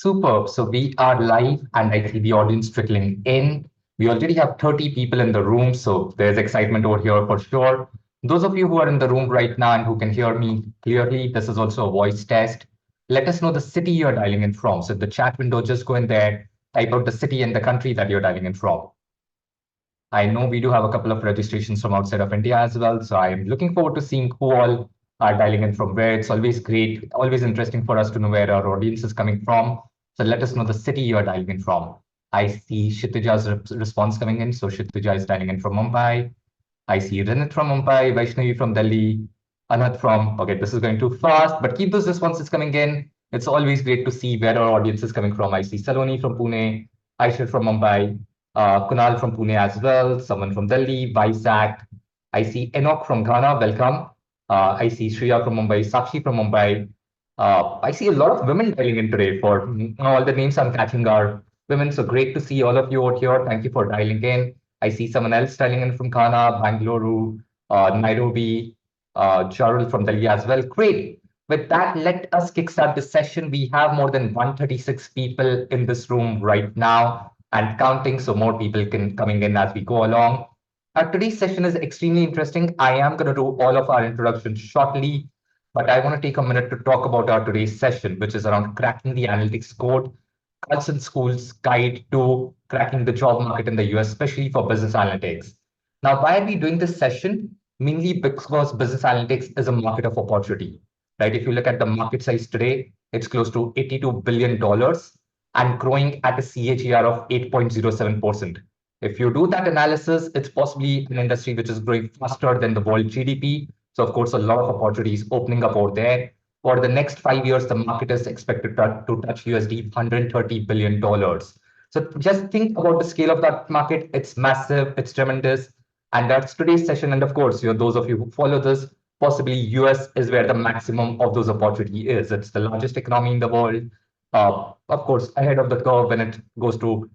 Superb. So we are live and I see the audience trickling in. We already have 30 people in the room, so there's excitement over here for sure. Those of you who are in the room right now and who can hear me clearly, this is also a voice test. Let us know the city you're dialing in from. So the chat window, just go in there, type out the city and the country that you're dialing in from. I know we do have a couple of registrations from outside of India as well. So I am looking forward to seeing who all are dialing in from where. It's always great, always interesting for us to know where our audience is coming from. So let us know the city you are dialing in from. I see Kshitija's response coming in. So Kshitija is dialing in from Mumbai. I see Rinit from Mumbai, Vaishnavi from Delhi, Anat from, okay, this is going too fast, but keep those responses coming in. It's always great to see where our audience is coming from. I see Saloni from Pune, Aisha from Mumbai, Kunal from Pune as well, someone from Delhi, Vizag. I see Enoch from Ghana, welcome. I see Shriya from Mumbai, Sakshi from Mumbai. I see a lot of women dialing in today for all the names I'm catching are women. So great to see all of you out here. Thank you for dialing in. I see someone else dialing in from Ghana, Bangalore, Nairobi, Jarul from Delhi as well. Great. With that, let us kickstart the session. We have more than 136 people in this room right now and counting, so more people can coming in as we go along. Today's session is extremely interesting. I am going to do all of our introductions shortly, but I want to take a minute to talk about our today's session, which is around cracking the analytics code, Carlson School's guide to cracking the job market in the US, especially for business analytics. Now, why are we doing this session? Mainly because business analytics is a market of opportunity, right? If you look at the market size today, it's close to $82 billion and growing at a CAGR of 8.07%. If you do that analysis, it's possibly an industry which is growing faster than the world GDP. So, of course, a lot of opportunities opening up out there. For the next 5 years, the market is expected to touch USD $130 billion. So just think about the scale of that market. It's massive, it's tremendous. And that's today's session. And of course, those of you who follow this, possibly US is where the maximum of those opportunity is. It's the largest economy in the world. Of course, ahead of the curve when it goes to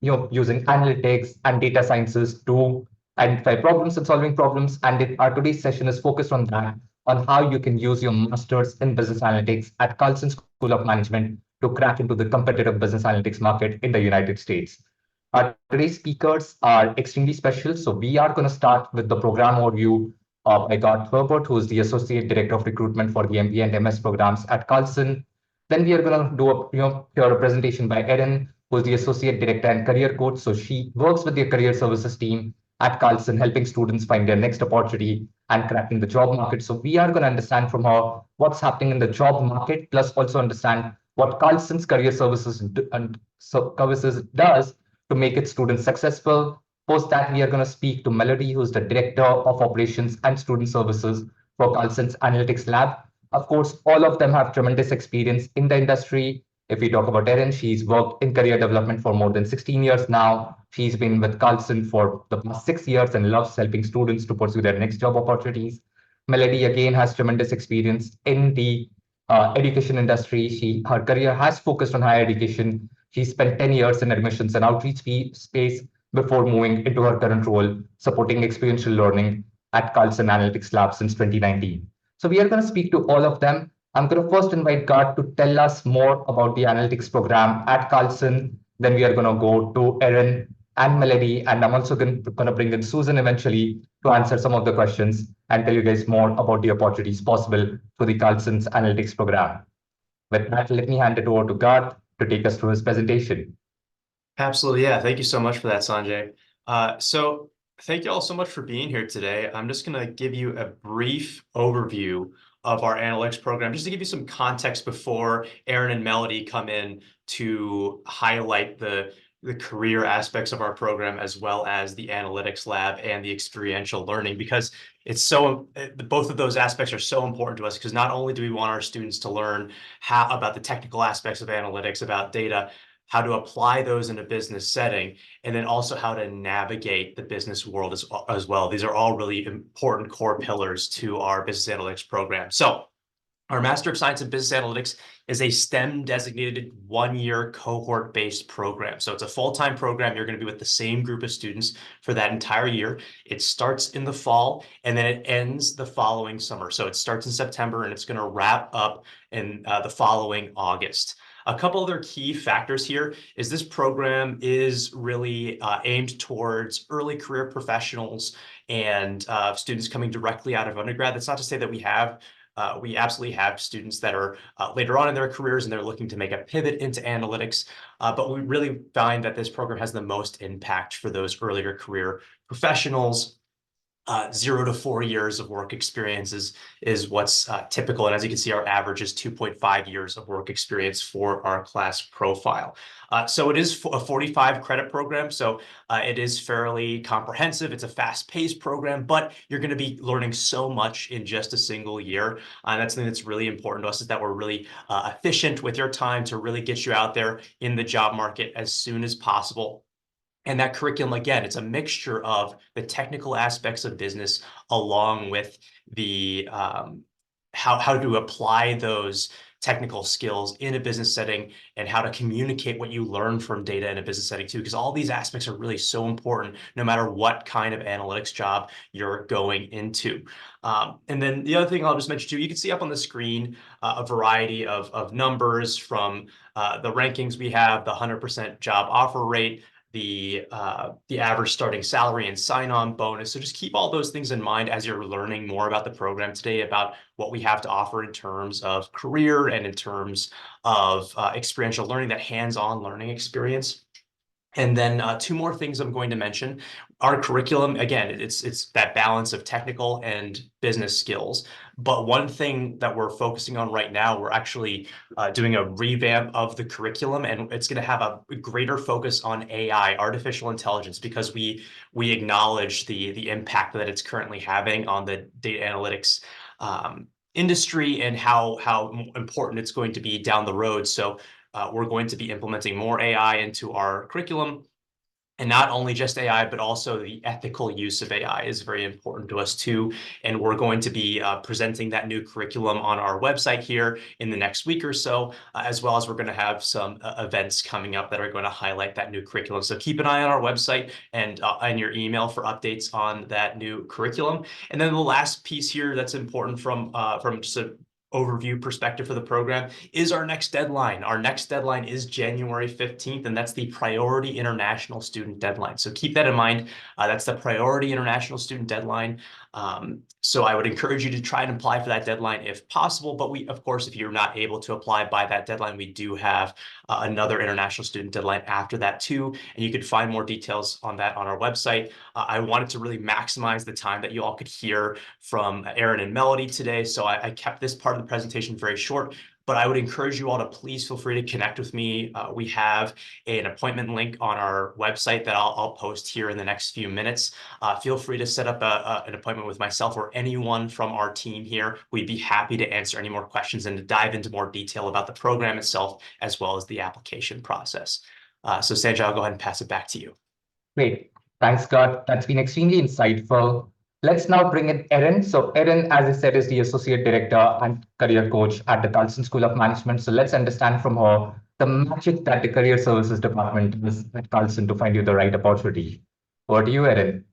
using analytics and data sciences to identify problems and solving problems. And our today's session is focused on that, on how you can use your master's in business analytics at Carlson School of Management to crack into the competitive business analytics market in the United States. Today's speakers are extremely special. So we are going to start with the program overview by Garth Herbert, who is the Associate Director of Recruitment for the MBA and MS programs at Carlson. Then we are going to do a presentation by Erin, who is the Associate Director and Career Coach. So she works with the Career Services team at Carlson, helping students find their next opportunity and cracking the job market. So we are going to understand from her what's happening in the job market, plus also understand what Carlson's Career Services does to make its students successful. Post that, we are going to speak to Melody, who's the Director of Operations and Student Services for Carlson's Analytics Lab. Of course, all of them have tremendous experience in the industry. If we talk about Erin, she's worked in career development for more than 16 years now. She's been with Carlson for the past 6 years and loves helping students to pursue their next job opportunities. Melody, again, has tremendous experience in the education industry. Her career has focused on higher education. She spent 10 years in admissions and outreach space before moving into her current role, supporting experiential learning at Carlson Analytics Lab since 2019. So we are going to speak to all of them. I'm going to first invite Gart to tell us more about the analytics program at Carlson. Then we are going to go to Erin and Melody, and I'm also going to bring in Susan eventually to answer some of the questions and tell you guys more about the opportunities possible through the Carlson's analytics program. With that, let me hand it over to Garth to take us through his presentation. Absolutely. Yeah. Thank you so much for that, Sanjay. So thank you all so much for being here today. I'm just going to give you a brief overview of our analytics program, just to give you some context before Erin and Melody come in to highlight the career aspects of our program, as well as the analytics lab and the experiential learning, because both of those aspects are so important to us, because not only do we want our students to learn about the technical aspects of analytics, about data, how to apply those in a business setting, and then also how to navigate the business world as well. These are all really important core pillars to our business analytics program. So our Master of Science in Business Analytics is a STEM-designated one-year cohort-based program. So it's a full-time program. You're going to be with the same group of students for that entire year. It starts in the fall, and then it ends the following summer. So it starts in September, and it's going to wrap up in the following August. A couple other key factors here is this program is really aimed towards early career professionals and students coming directly out of undergrad. That's not to say that we absolutely have students that are later on in their careers and they're looking to make a pivot into analytics, but we really find that this program has the most impact for those earlier career professionals. 0 to 4 years of work experience is what's typical. And as you can see, our average is 2.5 years of work experience for our class profile. So it is a 45 credit program. So it is fairly comprehensive. It's a fast-paced program, but you're going to be learning so much in just a single year. That's something that's really important to us, is that we're really efficient with your time to really get you out there in the job market as soon as possible. And that curriculum, again, it's a mixture of the technical aspects of business along with the how to apply those technical skills in a business setting and how to communicate what you learn from data in a business setting too, because all these aspects are really so important no matter what kind of analytics job you're going into. And then the other thing I'll just mention too, you can see up on the screen a variety of numbers from the rankings we have, the 100% job offer rate, the average starting salary and sign-on bonus. So just keep all those things in mind as you're learning more about the program today, about what we have to offer in terms of career and in terms of experiential learning, that hands-on learning experience. And then 2 more things I'm going to mention. Our curriculum, again, it's that balance of technical and business skills. But one thing that we're focusing on right now, we're actually doing a revamp of the curriculum, and it's going to have a greater focus on AI, artificial intelligence, because we acknowledge the impact that it's currently having on the data analytics industry and how important it's going to be down the road. So we're going to be implementing more AI into our curriculum. And not only just AI, but also the ethical use of AI is very important to us too. And we're going to be presenting that new curriculum on our website here in the next week or so, as well as we're going to have some events coming up that are going to highlight that new curriculum. So keep an eye on our website and your email for updates on that new curriculum. And then the last piece here that's important from just a overview perspective for the program is our next deadline. Our next deadline is January 15th, and that's the Priority International Student Deadline. So keep that in mind. That's the Priority International Student Deadline. So I would encourage you to try and apply for that deadline if possible. But we, of course, if you're not able to apply by that deadline, we do have another international student deadline after that too. And you can find more details on that on our website. I wanted to really maximize the time that you all could hear from Aaron and Melody today. So I kept this part of the presentation very short, but I would encourage you all to please feel free to connect with me. We have an appointment link on our website that I'll post here in the next few minutes. Feel free to set up an appointment with myself or anyone from our team here. We'd be happy to answer any more questions and to dive into more detail about the program itself, as well as the application process. So Sanjay, I'll go ahead and pass it back to you. Great. Thanks, Scott. That's been extremely insightful. Let's now bring in Erin. So Erin, as I said, is the Associate Director and Career Coach at the Carlson School of Management. So let's understand from her the magic that the Career Services Department does at Carlson to find you the right opportunity. Over to you, Erin.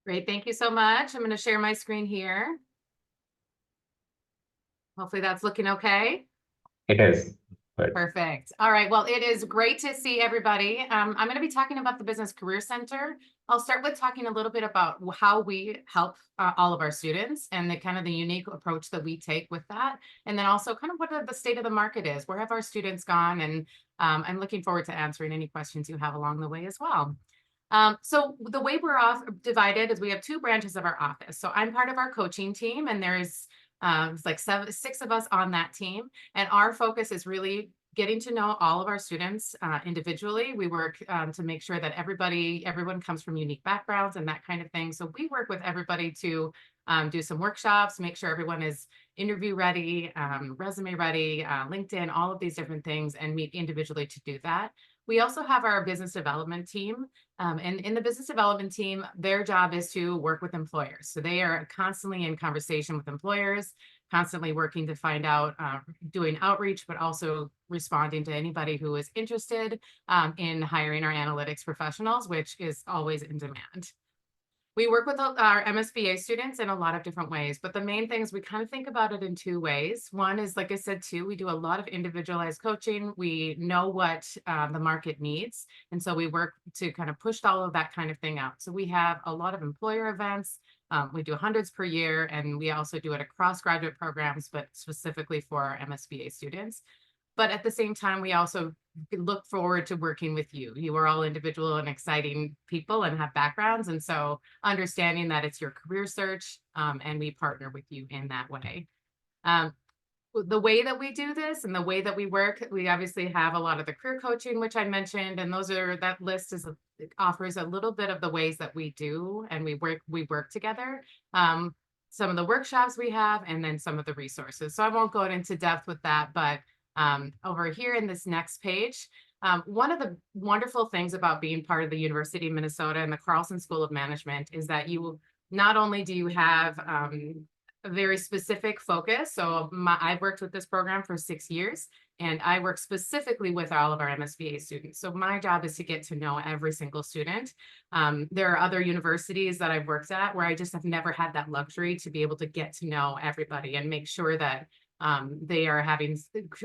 Great, thank you so much. I'm going to share my screen here. Hopefully that's looking okay. It is. Good. Perfect. All right. Well, it is great to see everybody. I'm going to be talking about the Business Career Center. I'll start with talking a little bit about how we help all of our students and the kind of the unique approach that we take with that. And then also kind of what the state of the market is. Where have our students gone? And I'm looking forward to answering any questions you have along the way as well. So the way we're divided is we have 2 branches of our office. So I'm part of our coaching team, and there's it's like 6 of us on that team. And our focus is really getting to know all of our students individually. We work to make sure that everyone comes from unique backgrounds and that kind of thing. So we work with everybody to do some workshops, make sure everyone is interview ready, resume ready, LinkedIn, all of these different things, and meet individually to do that. We also have our business development team. And in the business development team, their job is to work with employers. So they are constantly in conversation with employers, constantly working to find out, doing outreach, but also responding to anybody who is interested in hiring our analytics professionals, which is always in demand. We work with our MSBA students in a lot of different ways, but the main things we kind of think about it in two ways. One is, like I said, we do a lot of individualized coaching. We know what the market needs. And so we work to kind of push all of that kind of thing out. So we have a lot of employer events. We do hundreds per year, and we also do it across graduate programs, but specifically for our MSBA students. But at the same time, we also look forward to working with you. You are all individual and exciting people and have backgrounds. And so understanding that it's your career search, and we partner with you in that way. The way that we do this and the way that we work, we obviously have a lot of the career coaching, which I mentioned, and that list offers a little bit of the ways that we do and we work together. Some of the workshops we have, and then some of the resources. So I won't go into depth with that, but over here in this next page, one of the wonderful things about being part of the University of Minnesota and the Carlson School of Management is that not only do you have a very specific focus. So I've worked with this program for 6 years, and I work specifically with all of our MSBA students. So my job is to get to know every single student. There are other universities that I've worked at where I just have never had that luxury to be able to get to know everybody and make sure that they are having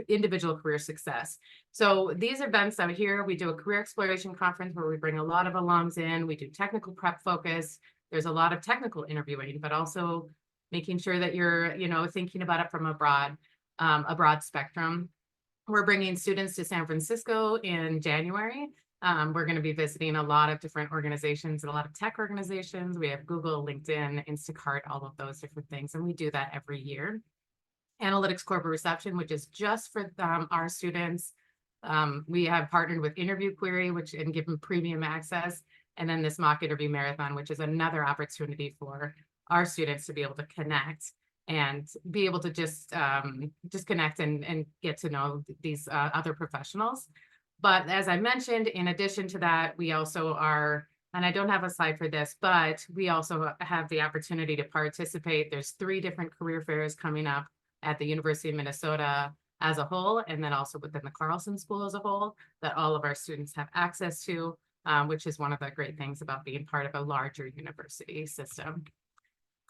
individual career success. So these events out here, we do a career exploration conference where we bring a lot of alums in. We do technical prep focus. There's a lot of technical interviewing, but also making sure that you're, thinking about it from a broad spectrum. We're bringing students to San Francisco in January. We're going to be visiting a lot of different organizations, a lot of tech organizations. We have Google, LinkedIn, Instacart, all of those different things. And we do that every year. Analytics Corporate Reception, which is just for our students. We have partnered with Interview Query, and give them premium access. And then this mock interview marathon, which is another opportunity for our students to be able to connect and be able to just connect and get to know these other professionals. But as I mentioned, in addition to that, we also are, and I don't have a slide for this, but we also have the opportunity to participate. There's 3 different career fairs coming up at the University of Minnesota as a whole, and then also within the Carlson School as a whole, that all of our students have access to, which is one of the great things about being part of a larger university system.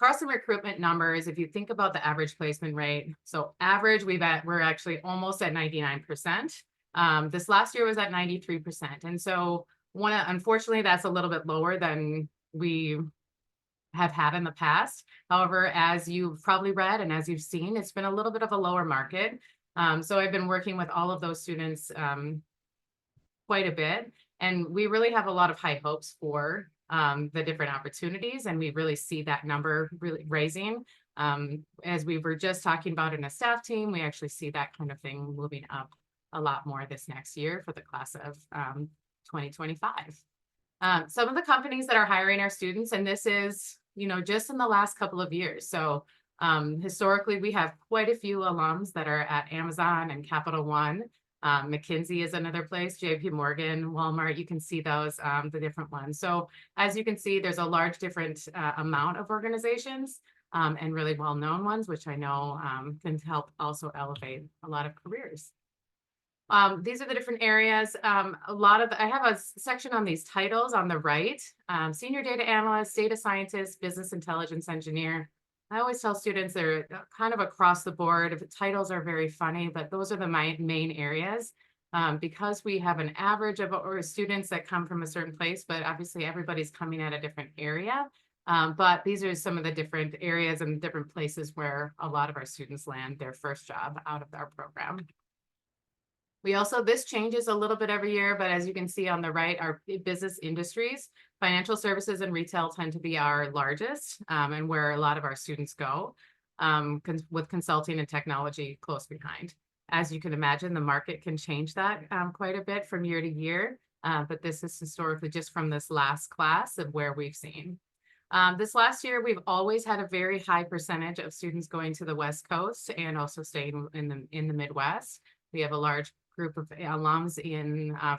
Carlson recruitment numbers, if you think about the average placement rate, so average, we're actually almost at 99%. This last year was at 93%. And so unfortunately, that's a little bit lower than we have had in the past. However, as you've probably read and as you've seen, it's been a little bit of a lower market. So I've been working with all of those students quite a bit, and we really have a lot of high hopes for the different opportunities, and we really see that number really raising. As we were just talking about in a staff team, we actually see that kind of thing moving up a lot more this next year for the class of 2025. Some of the companies that are hiring our students, and this is, just in the last couple of years. So historically, we have quite a few alums that are at Amazon and Capital One. McKinsey is another place, JP Morgan, Walmart, you can see those, the different ones. So as you can see, there's a large different amount of organizations and really well-known ones, which I know can help also elevate a lot of careers. These are the different areas. I have a section on these titles on the right, senior data analyst, data scientist, business intelligence engineer. I always tell students they're kind of across the board. If the titles are very funny, but those are the main areas. Because we have an average of students that come from a certain place, but obviously everybody's coming at a different area. But these are some of the different areas and different places where a lot of our students land their first job out of our program. This changes a little bit every year, but as you can see on the right, our business industries, financial services and retail tend to be our largest and where a lot of our students go, with consulting and technology close behind. As you can imagine, the market can change that quite a bit from year to year, but this is historically just from this last class of where we've seen. This last year, we've always had a very high percentage of students going to the West Coast and also staying in the Midwest. We have a large group of alums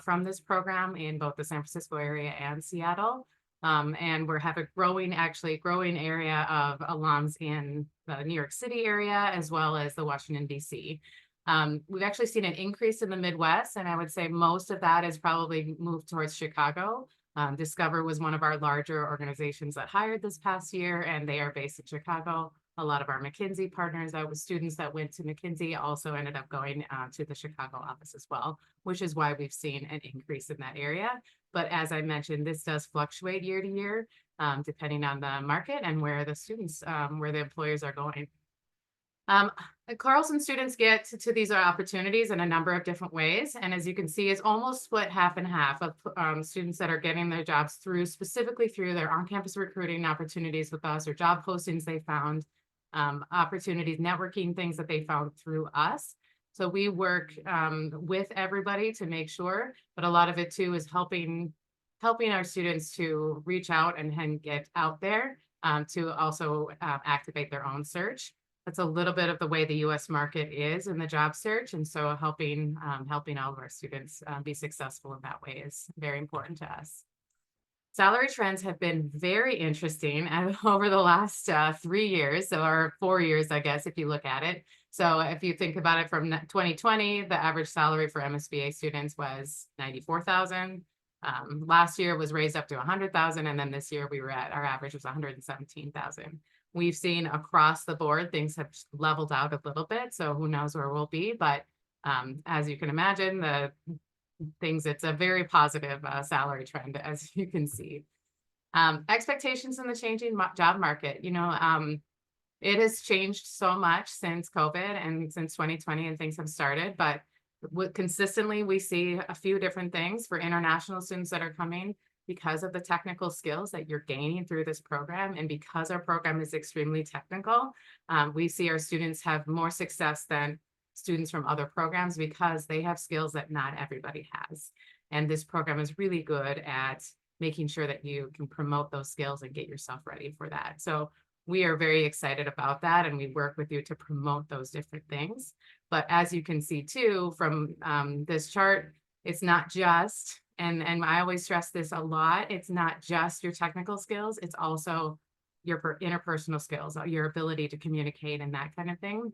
from this program in both the San Francisco area and Seattle. And we have a growing area of alums in the New York City area, as well as the Washington, D.C. We've actually seen an increase in the Midwest, and I would say most of that is probably moved towards Chicago. Discover was one of our larger organizations that hired this past year, and they are based in Chicago. A lot of our McKinsey partners, that was students that went to McKinsey, also ended up going to the Chicago office as well, which is why we've seen an increase in that area. But as I mentioned, this does fluctuate year to year, depending on the market and where the students, where the employers are going. Carlson students get to these opportunities in a number of different ways. And as you can see, it's almost split half and half of students that are getting their jobs specifically through their on-campus recruiting opportunities with us, or job postings they found, opportunities, networking, things that they found through us. So we work with everybody to make sure, but a lot of it too is helping our students to reach out and get out there to also activate their own search. That's a little bit of the way the U.S. market is in the job search. And so helping all of our students be successful in that way is very important to us. Salary trends have been very interesting over the last 3 years, or 4 years, I guess, if you look at it. So if you think about it, from 2020, the average salary for MSBA students was $94,000. Last year was raised up to $100,000, and then this year our average was $117,000. We've seen across the board things have leveled out a little bit, so who knows where we'll be. But as you can imagine, it's a very positive salary trend, as you can see. Expectations in the changing job market. It has changed so much since COVID and since 2020, and things have started. But consistently, we see a few different things for international students that are coming. Because of the technical skills that you're gaining through this program, and because our program is extremely technical, we see our students have more success than students from other programs, because they have skills that not everybody has. And this program is really good at making sure that you can promote those skills and get yourself ready for that. So we are very excited about that, and we work with you to promote those different things. But as you can see too from this chart, it's not just, and I always stress this a lot, it's not just your technical skills, it's also your interpersonal skills, your ability to communicate and that kind of thing.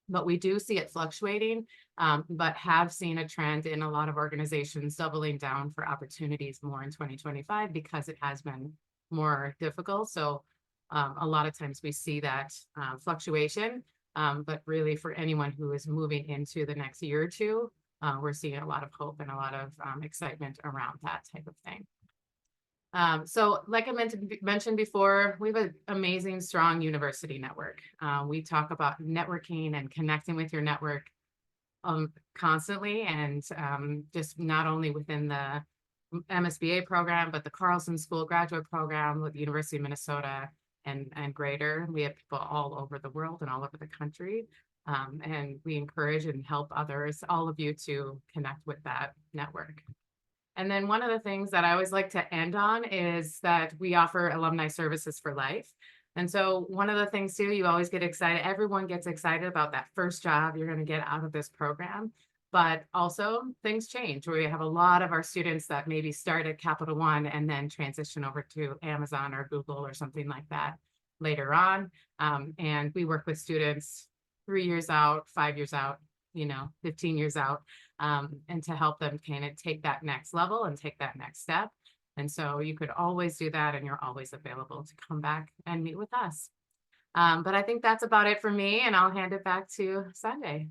But we do see it fluctuating, but have seen a trend in a lot of organizations doubling down for opportunities more in 2025, because it has been more difficult. So a lot of times we see that fluctuation, but really for anyone who is moving into the next year or two, we're seeing a lot of hope and a lot of excitement around that type of thing. So like I mentioned before, we have an amazing, strong university network. We talk about networking and connecting with your network constantly, and just not only within the MSBA program, but the Carlson School graduate program with the University of Minnesota and greater. We have people all over the world and all over the country. And we encourage and help others, all of you, to connect with that network. And then one of the things that I always like to end on is that we offer alumni services for life. And so one of the things too, you always get excited. Everyone gets excited about that first job you're going to get out of this program. But also things change. We have a lot of our students that maybe start at Capital One and then transition over to Amazon or Google or something like that later on. And we work with students 3 years out, 5 years out, 15 years out, and to help them kind of take that next level and take that next step. And so you could always do that, and you're always available to come back and meet with us. But I think that's about it for me, and I'll hand it back to Sanjay.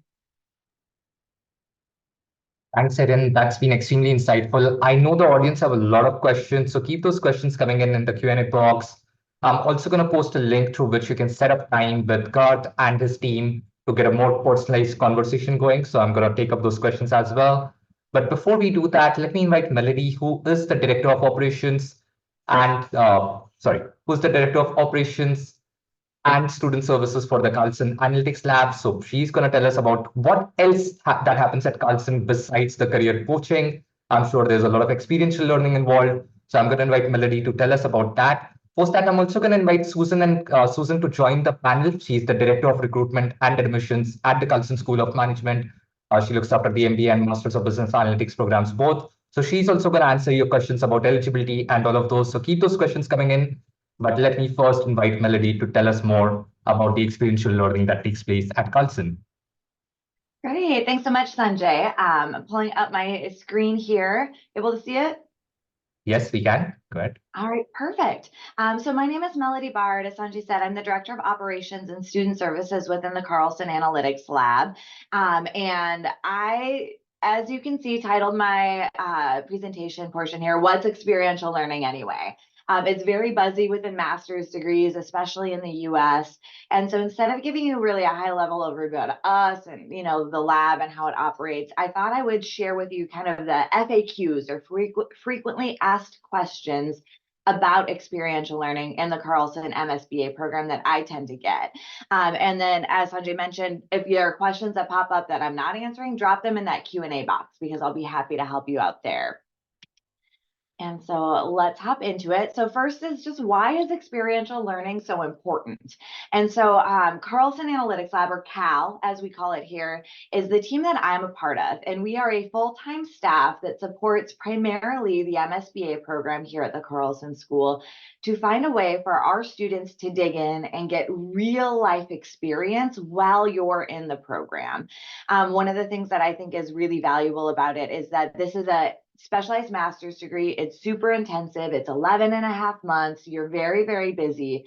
Thanks, Erin. That's been extremely insightful. I know the audience have a lot of questions, so keep those questions coming in the Q&A box. I'm also going to post a link through which you can set up time with Garth and his team to get a more personalized conversation going. So I'm going to take up those questions as well. But before we do that, let me invite Melody, who is the Director of Operations and Student Services for the Carlson Analytics Lab. So she's going to tell us about what else that happens at Carlson besides the career coaching. I'm sure there's a lot of experiential learning involved. So I'm going to invite Melody to tell us about that. Post that, I'm also going to invite Susan Susan to join the panel. She's the Director of Recruitment and Admissions at the Carlson School of Management. She looks after the MBA and Masters of Business Analytics programs both. So she's also going to answer your questions about eligibility and all of those. So keep those questions coming in. But let me first invite Melody to tell us more about the experiential learning that takes place at Carlson. Great. Thanks so much, Sanjay. I'm pulling up my screen here. Able to see it? Yes, we can. Go ahead. All right, perfect. So my name is Melody Bard. As Sanjay said, I'm the Director of Operations and Student Services within the Carlson Analytics Lab. And I, as you can see, titled my presentation portion here, What's Experiential Learning Anyway? It's very buzzy within master's degrees, especially in the US. And so instead of giving you really a high level overview of us and, the lab and how it operates, I thought I would share with you kind of the FAQs or frequently asked questions about experiential learning in the Carlson MSBA program that I tend to get. And then, as Sanjay mentioned, if there are questions that pop up that I'm not answering, drop them in that Q&A box because I'll be happy to help you out there. And so let's hop into it. So first is just, why is experiential learning so important? And so Carlson Analytics Lab, or CAL, as we call it here, is the team that I'm a part of. And we are a full-time staff that supports primarily the MSBA program here at the Carlson School to find a way for our students to dig in and get real life experience while you're in the program. One of the things that I think is really valuable about it is that this is a specialized master's degree. It's super intensive. It's 11 and a half months. You're very, very busy.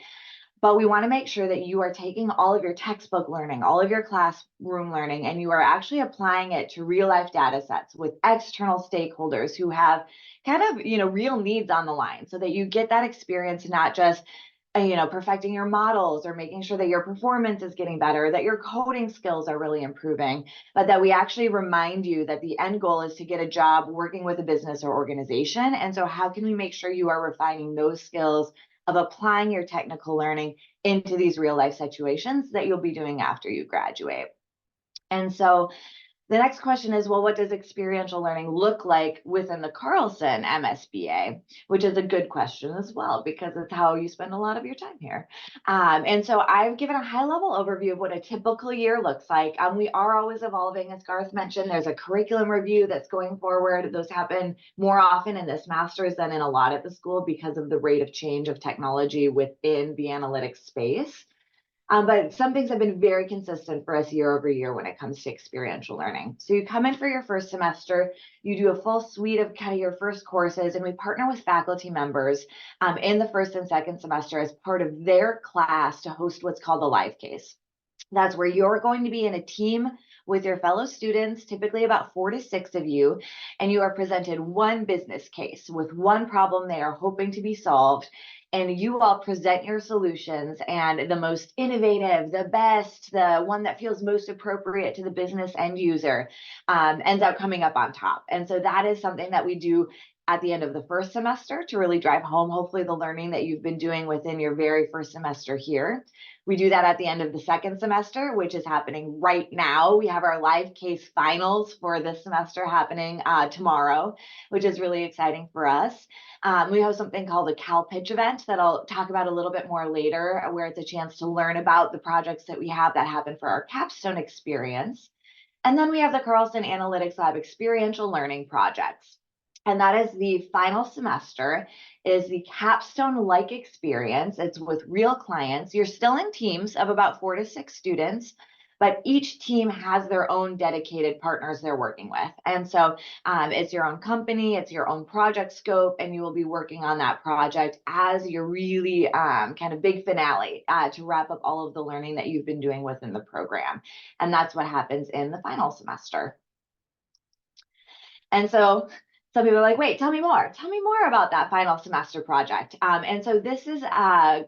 But we want to make sure that you are taking all of your textbook learning, all of your classroom learning, and you are actually applying it to real life data sets with external stakeholders who have kind of, real needs on the line, so that you get that experience, not just perfecting your models or making sure that your performance is getting better, that your coding skills are really improving, but that we actually remind you that the end goal is to get a job working with a business or organization. And so how can we make sure you are refining those skills of applying your technical learning into these real life situations that you'll be doing after you graduate? And so the next question is, well, what does experiential learning look like within the Carlson MSBA? Which is a good question as well, because it's how you spend a lot of your time here. And so I've given a high-level overview of what a typical year looks like. We are always evolving, as Garth mentioned. There's a curriculum review that's going forward. Those happen more often in this master's than in a lot at the school because of the rate of change of technology within the analytics space. But some things have been very consistent for us year over year when it comes to experiential learning. So you come in for your first semester, you do a full suite of kind of your first courses, and we partner with faculty members in the first and second semester as part of their class to host what's called a live case. That's where you're going to be in a team with your fellow students, typically about 4 to 6 of you, and you are presented one business case with one problem they are hoping to be solved. And you all present your solutions, and the most innovative, the best, the one that feels most appropriate to the business end user ends up coming up on top. And so that is something that we do at the end of the first semester to really drive home, hopefully, the learning that you've been doing within your very first semester here. We do that at the end of the second semester, which is happening right now. We have our live case finals for this semester happening tomorrow, which is really exciting for us. We have something called the Cal Pitch event that I'll talk about a little bit more later, where it's a chance to learn about the projects that we have that happen for our capstone experience. And then we have the Carlson Analytics Lab experiential learning projects. And that is the final semester. It is the capstone-like experience. It's with real clients. You're still in teams of about 4 to 6 students, but each team has their own dedicated partners they're working with. And so it's your own company, it's your own project scope, and you will be working on that project as your really kind of big finale to wrap up all of the learning that you've been doing within the program. And that's what happens in the final semester. And so some people are like, wait, tell me more about that final semester project. And so this is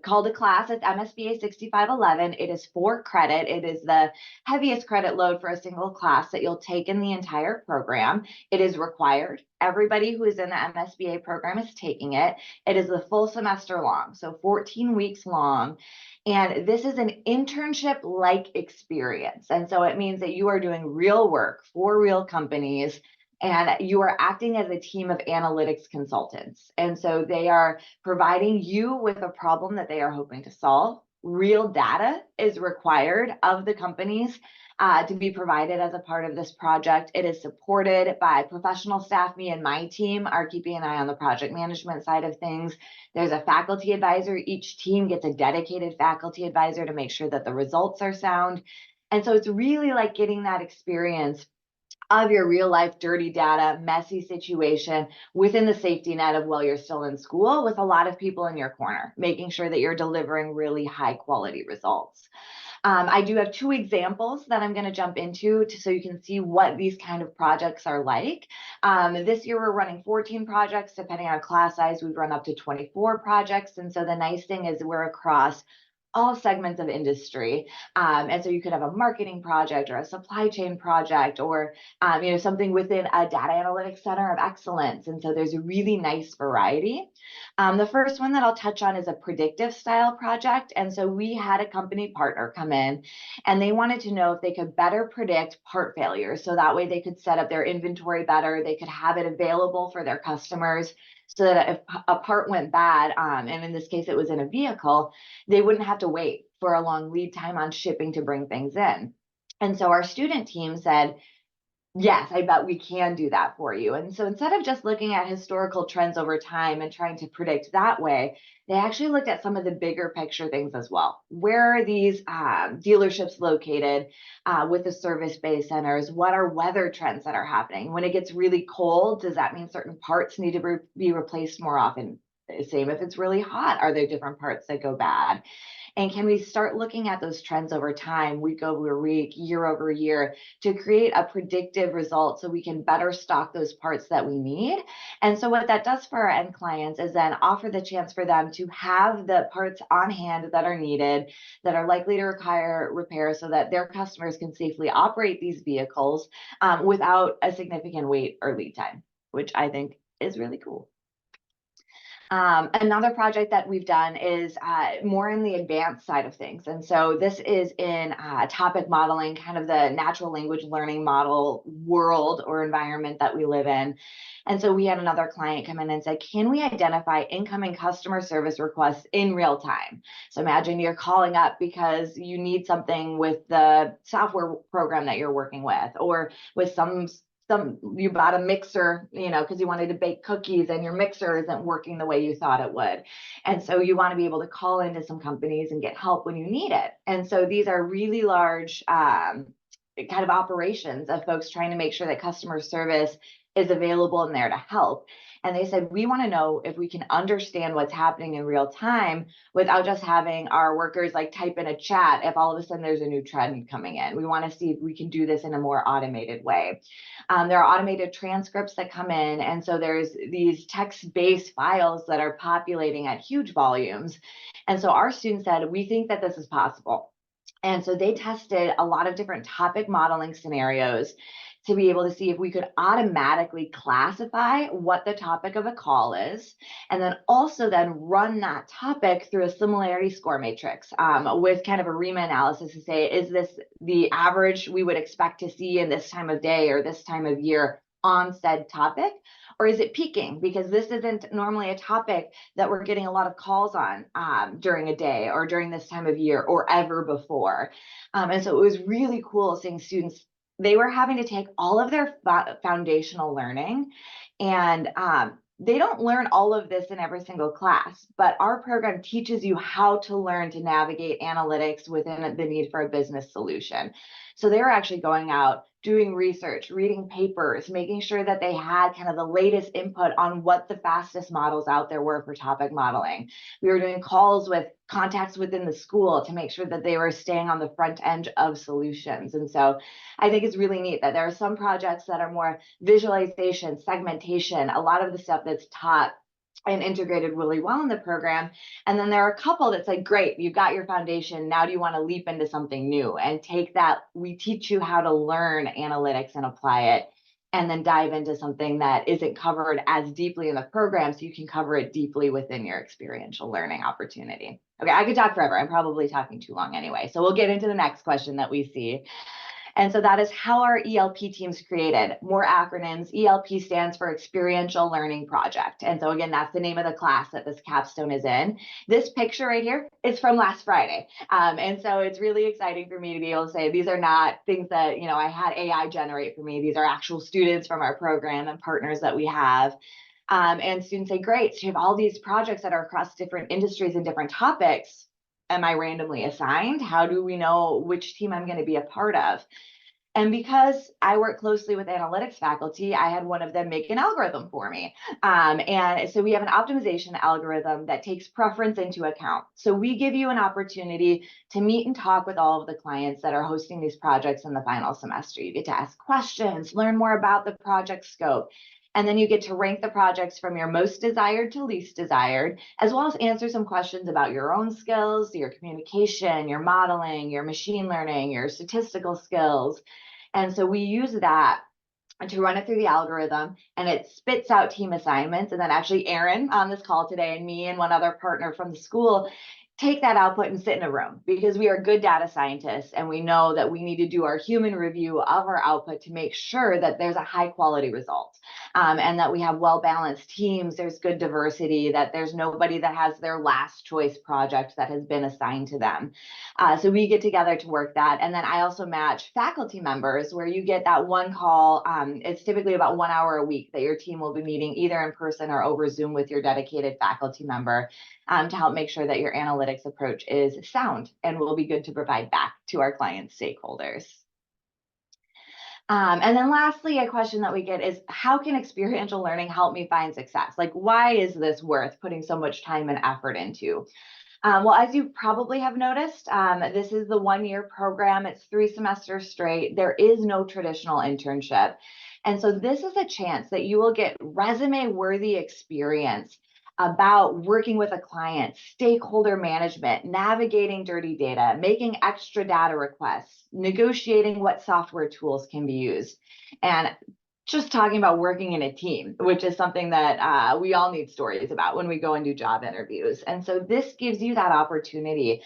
called a class. It's MSBA 6511. It is 4 credit. It is the heaviest credit load for a single class that you'll take in the entire program. It is required. Everybody who is in the MSBA program is taking it. It is the full semester long, so 14 weeks long. And this is an internship-like experience. And so it means that you are doing real work for real companies, and you are acting as a team of analytics consultants. And so they are providing you with a problem that they are hoping to solve. Real data is required of the companies to be provided as a part of this project. It is supported by professional staff. Me and my team are keeping an eye on the project management side of things. There's a faculty advisor. Each team gets a dedicated faculty advisor to make sure that the results are sound. And so it's really like getting that experience of your real life dirty data, messy situation within the safety net of while you're still in school with a lot of people in your corner, making sure that you're delivering really high quality results. I do have 2 examples that I'm going to jump into so you can see what these kind of projects are like. This year we're running 14 projects. Depending on class size, we've run up to 24 projects. And so the nice thing is we're across all segments of industry. And so you could have a marketing project or a supply chain project or something within a data analytics center of excellence. And so there's a really nice variety. The first one that I'll touch on is a predictive style project. And so we had a company partner come in and they wanted to know if they could better predict part failures. So that way they could set up their inventory better. They could have it available for their customers so that if a part went bad, and in this case it was in a vehicle, they wouldn't have to wait for a long lead time on shipping to bring things in. And so our student team said, yes, I bet we can do that for you. And so instead of just looking at historical trends over time and trying to predict that way, they actually looked at some of the bigger picture things as well. Where are these dealerships located with the service-based centers? What are weather trends that are happening? When it gets really cold, does that mean certain parts need to be replaced more often? Same if it's really hot, are there different parts that go bad? And can we start looking at those trends over time, week over week, year over year, to create a predictive result so we can better stock those parts that we need? And so what that does for our end clients is then offer the chance for them to have the parts on hand that are needed, that are likely to require repair so that their customers can safely operate these vehicles without a significant wait or lead time, which I think is really cool. Another project that we've done is more in the advanced side of things. And so this is in topic modeling, kind of the natural language learning model world or environment that we live in. And so we had another client come in and say, can we identify incoming customer service requests in real time? So imagine you're calling up because you need something with the software program that you're working with, or with you bought a mixer, because you wanted to bake cookies and your mixer isn't working the way you thought it would. And so you want to be able to call into some companies and get help when you need it. And so these are really large kind of operations of folks trying to make sure that customer service is available and there to help. And they said, we want to know if we can understand what's happening in real time without just having our workers type in a chat if all of a sudden there's a new trend coming in. We want to see if we can do this in a more automated way. There are automated transcripts that come in. And so there's these text-based files that are populating at huge volumes. And so our students said, we think that this is possible. And so they tested a lot of different topic modeling scenarios to be able to see if we could automatically classify what the topic of a call is, and then also then run that topic through a similarity score matrix with kind of a REMA analysis to say, is this the average we would expect to see in this time of day or this time of year on said topic? Or is it peaking? Because this isn't normally a topic that we're getting a lot of calls on during a day or during this time of year or ever before. And so it was really cool seeing students. They were having to take all of their foundational learning, and they don't learn all of this in every single class, but our program teaches you how to learn to navigate analytics within the need for a business solution. So they were actually going out, doing research, reading papers, making sure that they had kind of the latest input on what the fastest models out there were for topic modeling. We were doing calls with contacts within the school to make sure that they were staying on the front end of solutions. And so I think it's really neat that there are some projects that are more visualization, segmentation, a lot of the stuff that's taught and integrated really well in the program. And then there are a couple that's like, great, you've got your foundation. Now do you want to leap into something new and take that? We teach you how to learn analytics and apply it, and then dive into something that isn't covered as deeply in the program so you can cover it deeply within your experiential learning opportunity. Okay, I could talk forever. I'm probably talking too long anyway. So we'll get into the next question that we see. And so that is how our ELP team's created. More acronyms. ELP stands for Experiential Learning Project. And so again, that's the name of the class that this capstone is in. This picture right here is from last Friday. And so it's really exciting for me to be able to say, these are not things that, I had AI generate for me. These are actual students from our program and partners that we have. And students say, great, so you have all these projects that are across different industries and different topics. Am I randomly assigned? How do we know which team I'm going to be a part of? And because I work closely with analytics faculty, I had one of them make an algorithm for me. And so we have an optimization algorithm that takes preference into account. So we give you an opportunity to meet and talk with all of the clients that are hosting these projects in the final semester. You get to ask questions, learn more about the project scope, and then you get to rank the projects from your most desired to least desired, as well as answer some questions about your own skills, your communication, your modeling, your machine learning, your statistical skills. And so we use that to run it through the algorithm, and it spits out team assignments. And then actually Erin on this call today and me and one other partner from the school take that output and sit in a room, because we are good data scientists and we know that we need to do our human review of our output to make sure that there's a high quality result, and that we have well-balanced teams, there's good diversity, that there's nobody that has their last choice project that has been assigned to them. So we get together to work that. And then I also match faculty members where you get that one call. It's typically about 1 hour a week that your team will be meeting either in person or over Zoom with your dedicated faculty member, to help make sure that your analytics approach is sound and will be good to provide back to our client stakeholders. And then lastly, a question that we get is, how can experiential learning help me find success? Like, why is this worth putting so much time and effort into? Well, as you probably have noticed, this is the 1-year program. It's 3 semesters straight. There is no traditional internship. And so this is a chance that you will get resume-worthy experience about working with a client, stakeholder management, navigating dirty data, making extra data requests, negotiating what software tools can be used, and just talking about working in a team, which is something that we all need stories about when we go and do job interviews. And so this gives you that opportunity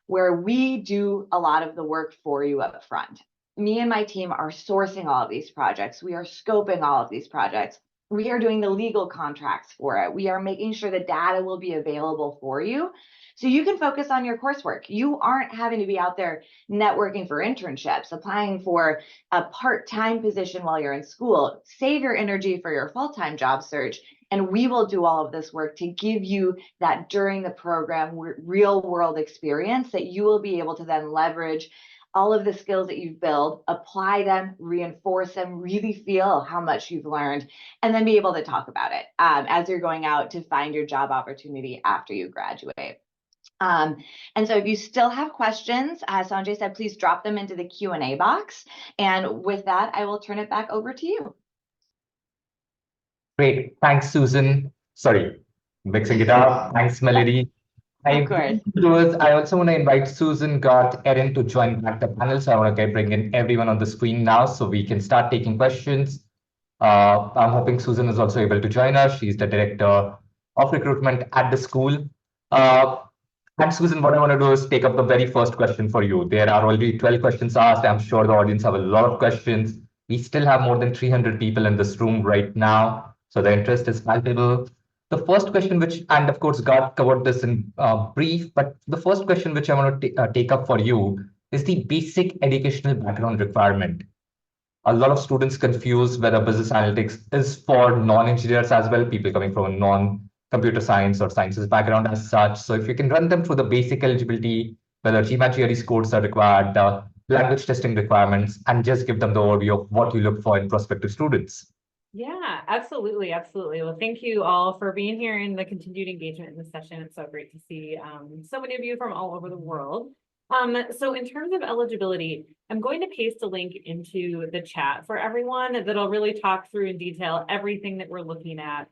where we do a lot of the work for you up front. Me and my team are sourcing all of these projects. We are scoping all of these projects. We are doing the legal contracts for it. We are making sure the data will be available for you so you can focus on your coursework. You aren't having to be out there networking for internships, applying for a part-time position while you're in school. Save your energy for your full-time job search, and we will do all of this work to give you that during the program real-world experience that you will be able to then leverage all of the skills that you've built, apply them, reinforce them, really feel how much you've learned, and then be able to talk about it as you're going out to find your job opportunity after you graduate. And so if you still have questions, as Sanjay said, please drop them into the Q&A box. And with that, I will turn it back over to you. Great. Thanks, Susan. Sorry, mixing it up. Thanks, Melody. Of course. I also want to invite Susan, got Erin to join back the panel. So I want to bring in everyone on the screen now so we can start taking questions. I'm hoping Susan is also able to join us. She's the director of recruitment at the school. And Susan, what I want to do is take up the very first question for you. There are already 12 questions asked. I'm sure the audience have a lot of questions. We still have more than 300 people in this room right now, so the interest is palpable. The first question, and of course, God covered this in brief, but the first question which I want to take up for you is the basic educational background requirement. A lot of students confuse whether business analytics is for non-engineers as well, people coming from a non-computer science or sciences background as such. So if you can run them through the basic eligibility, whether GMAT GRE scores are required, language testing requirements, and just give them the overview of what you look for in prospective students. Yeah, absolutely. Absolutely. Well, thank you all for being here and the continued engagement in this session. It's so great to see so many of you from all over the world. So in terms of eligibility, I'm going to paste a link into the chat for everyone that'll really talk through in detail everything that we're looking at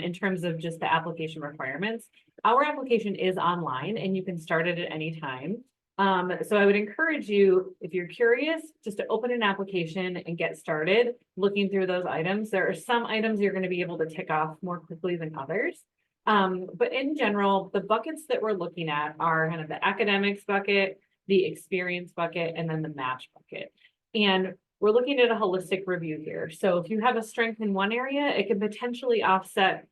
in terms of just the application requirements. Our application is online and you can start it at any time. So I would encourage you, if you're curious, just to open an application and get started looking through those items. There are some items you're going to be able to tick off more quickly than others. But in general, the buckets that we're looking at are kind of the academics bucket, the experience bucket, and then the match bucket. And we're looking at a holistic review here. So if you have a strength in one area, it can potentially offset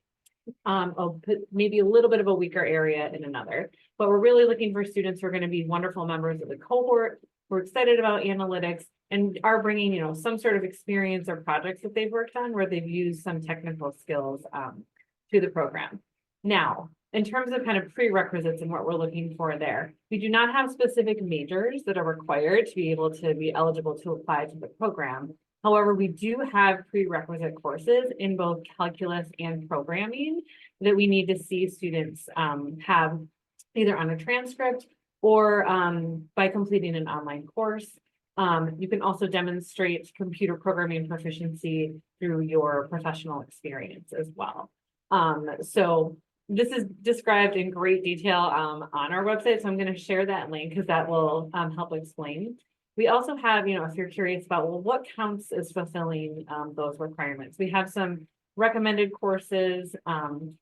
maybe a little bit of a weaker area in another. But we're really looking for students who are going to be wonderful members of the cohort, who are excited about analytics, and are bringing, some sort of experience or projects that they've worked on where they've used some technical skills to the program. Now, in terms of kind of prerequisites and what we're looking for there, we do not have specific majors that are required to be able to be eligible to apply to the program. However, we do have prerequisite courses in both calculus and programming that we need to see students have either on a transcript or by completing an online course. You can also demonstrate computer programming proficiency through your professional experience as well. So this is described in great detail on our website, so I'm going to share that link because that will help explain. We also have, if you're curious about, well, what counts as fulfilling those requirements? We have some recommended courses.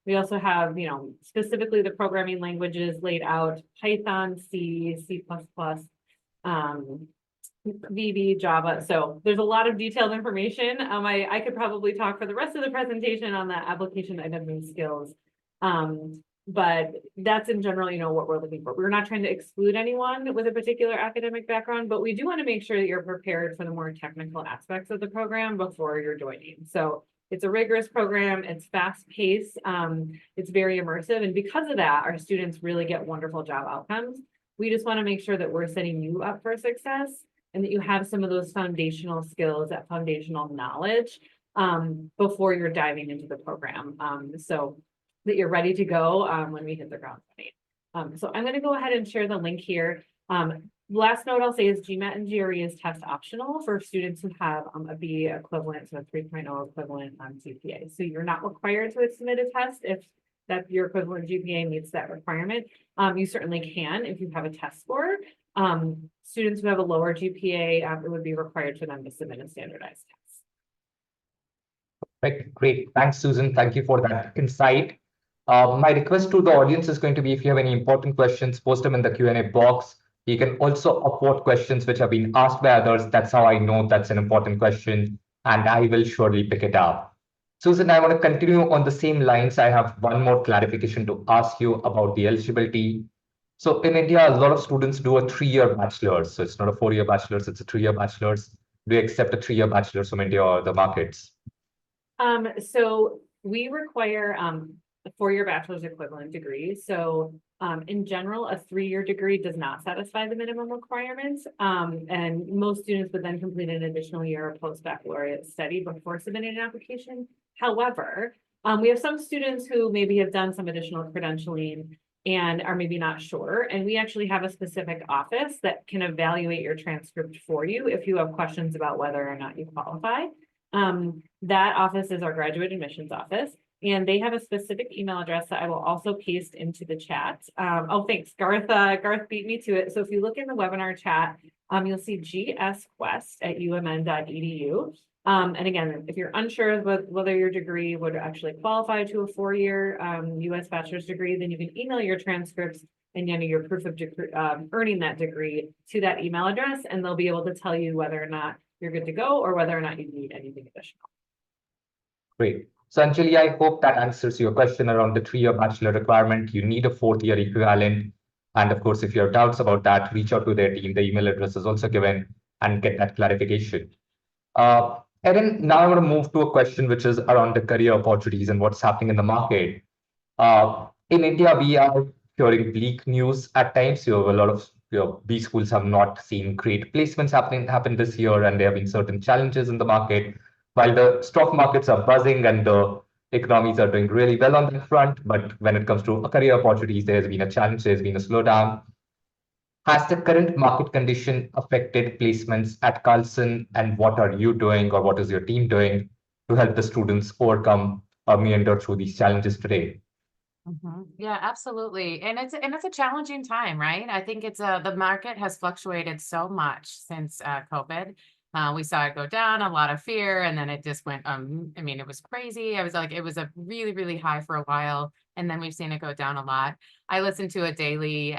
We also have, specifically the programming languages laid out: Python, C, C++, VB, Java. So there's a lot of detailed information. I could probably talk for the rest of the presentation on the application items and skills. But that's in general, what we're looking for. We're not trying to exclude anyone with a particular academic background, but we do want to make sure that you're prepared for the more technical aspects of the program before you're joining. So it's a rigorous program, it's fast paced, it's very immersive. And because of that, our students really get wonderful job outcomes. We just want to make sure that we're setting you up for success and that you have some of those foundational skills, that foundational knowledge before you're diving into the program. So that you're ready to go when we hit the ground running. So I'm going to go ahead and share the link here. Last note I'll say is GMAT and GRE is test optional for students who have a B equivalent, so a 3.0 equivalent on GPA. So you're not required to submit a test if that your equivalent GPA meets that requirement. You certainly can if you have a test score. Students who have a lower GPA, it would be required for them to submit a standardized test. Right, great. Thanks, Susan. Thank you for that insight. My request to the audience is going to be, if you have any important questions, post them in the Q&A box. You can also upvote questions which have been asked by others. That's how I know that's an important question, and I will surely pick it up. Susan, I want to continue on the same lines. I have one more clarification to ask you about the eligibility. So in India, a lot of students do a 3-year bachelor's. So it's not a 4-year bachelor's, it's a 3-year bachelor's. Do you accept a 3-year bachelor's from India or the markets? So we require a 4-year bachelor's equivalent degree. So in general, a 3-year degree does not satisfy the minimum requirements. And most students would then complete an additional year of post-baccalaureate study before submitting an application. However, we have some students who maybe have done some additional credentialing and are maybe not sure. And we actually have a specific office that can evaluate your transcript for you if you have questions about whether or not you qualify. That office is our graduate admissions office, and they have a specific email address that I will also paste into the chat. Oh, thanks, Garth. Garth beat me to it. So if you look in the webinar chat, you'll see gsquest@umn.edu. And again, if you're unsure whether your degree would actually qualify to a 4-year US bachelor's degree, then you can email your transcripts and your proof of degree, earning that degree to that email address, and they'll be able to tell you whether or not you're good to go or whether or not you need anything additional. Great. So Anjali, I hope that answers your question around the 3-year bachelor requirement. You need a 4th-year equivalent. And of course, if you have doubts about that, reach out to their team. The email address is also given and get that clarification. Erin, now I want to move to a question which is around the career opportunities and what's happening in the market. In India, we are hearing bleak news at times. You have a lot of B schools have not seen great placements happen this year, and there have been certain challenges in the market. While the stock markets are buzzing and the economies are doing really well on that front, but when it comes to career opportunities, there's been a challenge, there's been a slowdown. Has the current market condition affected placements at Carlson, and what are you doing or what is your team doing to help the students overcome or meander through these challenges today? Yeah, absolutely. And it's a challenging time, right? I think it's the market has fluctuated so much since COVID. We saw it go down, a lot of fear, and then it just went, I mean, it was crazy. I was like, it was a really, really high for a while, and then we've seen it go down a lot. I listen to a daily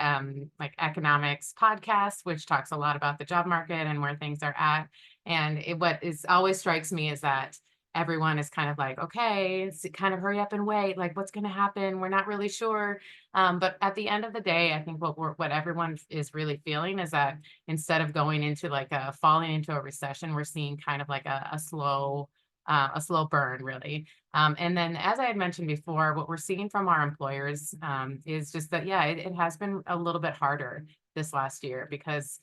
like economics podcast, which talks a lot about the job market and where things are at. And what always strikes me is that everyone is kind of like, okay, kind of hurry up and wait, like what's going to happen? We're not really sure. But at the end of the day, I think what everyone is really feeling is that instead of going into like falling into a recession, we're seeing kind of like a slow a slow burn, really. And then, as I had mentioned before, what we're seeing from our employers is just that, yeah, it has been a little bit harder this last year because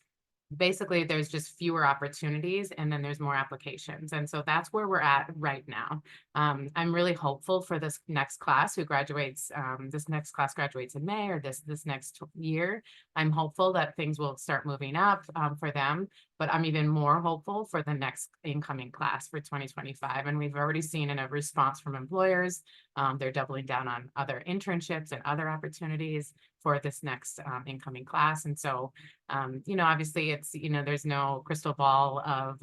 basically there's just fewer opportunities and then there's more applications. And so that's where we're at right now. I'm really hopeful for this next class who graduates. This next class graduates in May or this next year. I'm hopeful that things will start moving up for them, but I'm even more hopeful for the next incoming class for 2025. And we've already seen in a response from employers, they're doubling down on other internships and other opportunities for this next incoming class. And so, obviously it's, there's no crystal ball of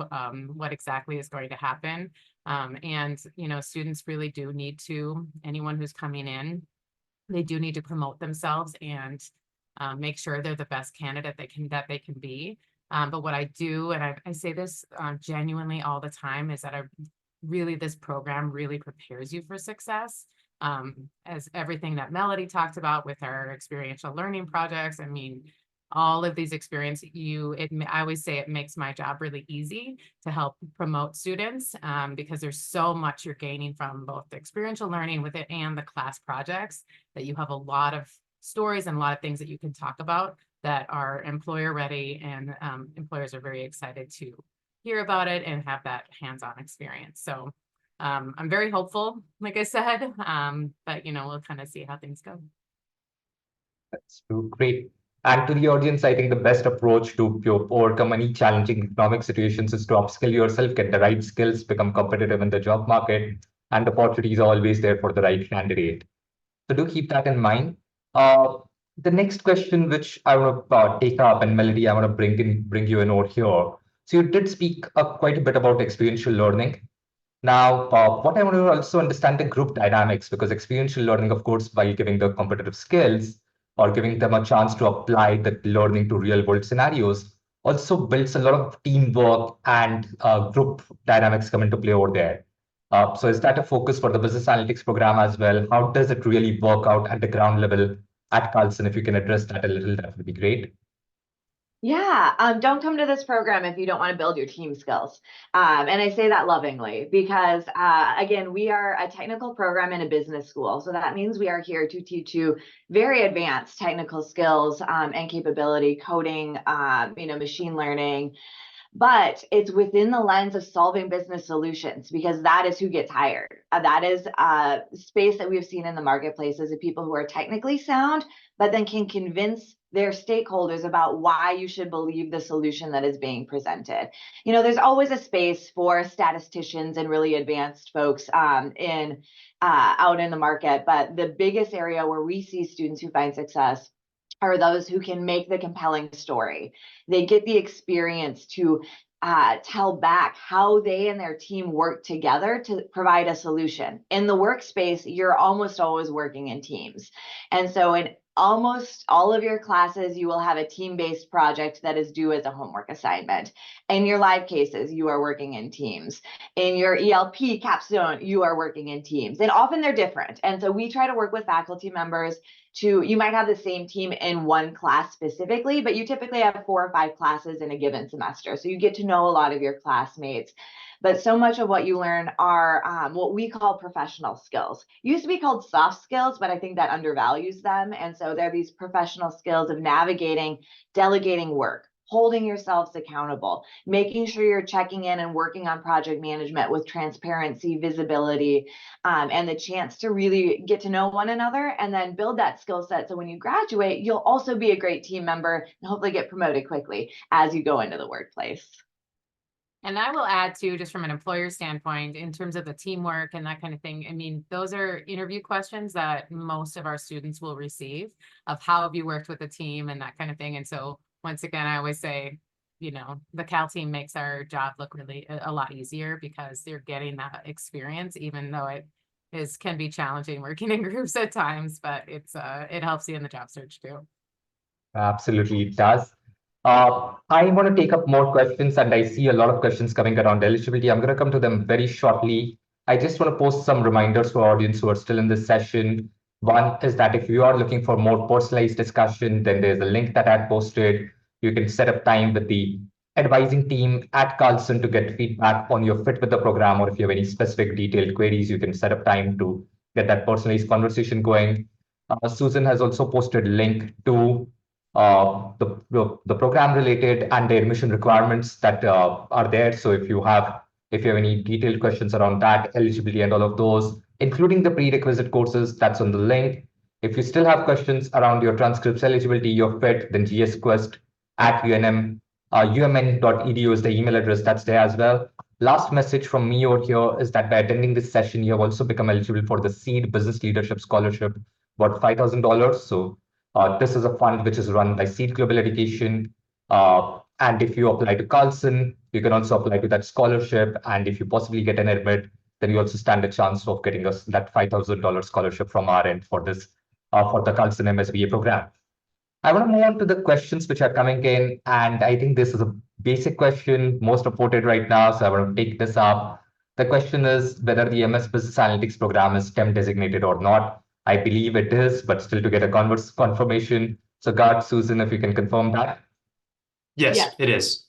what exactly is going to happen. And, students really do need to, anyone who's coming in, they do need to promote themselves and make sure they're the best candidate that they can be. But what I do, and I say this genuinely all the time, is that this program really prepares you for success. As everything that Melody talked about with our experiential learning projects, I mean, all of these experiences, I always say it makes my job really easy to help promote students because there's so much you're gaining from both the experiential learning with it and the class projects, that you have a lot of stories and a lot of things that you can talk about that are employer ready, and employers are very excited to hear about it and have that hands-on experience. So I'm very hopeful, like I said, but we'll kind of see how things go. That's great. And to the audience, I think the best approach to overcome any challenging economic situations is to upskill yourself, get the right skills, become competitive in the job market, and the opportunity is always there for the right candidate. So do keep that in mind. The next question, which I want to take up, and Melody, I want to bring you in over here. So you did speak quite a bit about experiential learning. Now, what I want to also understand the group dynamics, because experiential learning, of course, by giving the competitive skills or giving them a chance to apply that learning to real world scenarios, also builds a lot of teamwork and group dynamics come into play over there. So is that a focus for the business analytics program as well? How does it really work out at the ground level at Carlson? If you can address that a little, that would be great. Yeah, don't come to this program if you don't want to build your team skills. And I say that lovingly because, again, we are a technical program in a business school. So that means we are here to teach you very advanced technical skills and capability, coding, machine learning. But it's within the lens of solving business solutions, because that is who gets hired. That is a space that we've seen in the marketplaces of people who are technically sound, but then can convince their stakeholders about why you should believe the solution that is being presented. There's always a space for statisticians and really advanced folks out in the market. But the biggest area where we see students who find success are those who can make the compelling story. They get the experience to tell back how they and their team work together to provide a solution. In the workspace, you're almost always working in teams. And so in almost all of your classes, you will have a team-based project that is due as a homework assignment. In your live cases, you are working in teams. In your ELP capstone, you are working in teams. And often they're different. And so we try to work with faculty members you might have the same team in one class specifically, but you typically have 4 or 5 classes in a given semester. So you get to know a lot of your classmates. But so much of what you learn are what we call professional skills. Used to be called soft skills, but I think that undervalues them. And so they're these professional skills of navigating, delegating work, holding yourselves accountable, making sure you're checking in and working on project management with transparency, visibility, and the chance to really get to know one another and then build that skill set. So when you graduate, you'll also be a great team member and hopefully get promoted quickly as you go into the workplace. And I will add too, just from an employer standpoint, in terms of the teamwork and that kind of thing. I mean, those are interview questions that most of our students will receive of how have you worked with a team and that kind of thing. And so once again, I always say, the Cal team makes our job look really a lot easier because they're getting that experience, even though it can be challenging working in groups at times, but it helps you in the job search too. Absolutely, it does. I want to take up more questions, and I see a lot of questions coming around eligibility. I'm going to come to them very shortly. I just want to post some reminders to our audience who are still in this session. One is that if you are looking for more personalized discussion, then there's a link that I posted. You can set up time with the advising team at Carlson to get feedback on your fit with the program, or if you have any specific detailed queries, you can set up time to get that personalized conversation going. Susan has also posted link to the program related and the admission requirements that are there. So if you have any detailed questions around that, eligibility and all of those, including the prerequisite courses, that's on the link. If you still have questions around your transcripts eligibility, your fit, then gsquest at umn.edu is the email address that's there as well. Last message from me over here is that by attending this session, you have also become eligible for the Seed Business Leadership Scholarship, about $5,000. So this is a fund which is run by Seed Global Education. And if you apply to Carlson, you can also apply to that scholarship. And if you possibly get an admit, then you also stand a chance of getting us that $5,000 scholarship from our end for this for the Carlson MSBA program. I want to move on to the questions which are coming in, and I think this is a basic question, most reported right now, so I want to take this up. The question is whether the MS Business Analytics program is STEM designated or not. I believe it is, but still to get a confirmation. So Gart, Susan, if you can confirm that. Yes, Yes. it is.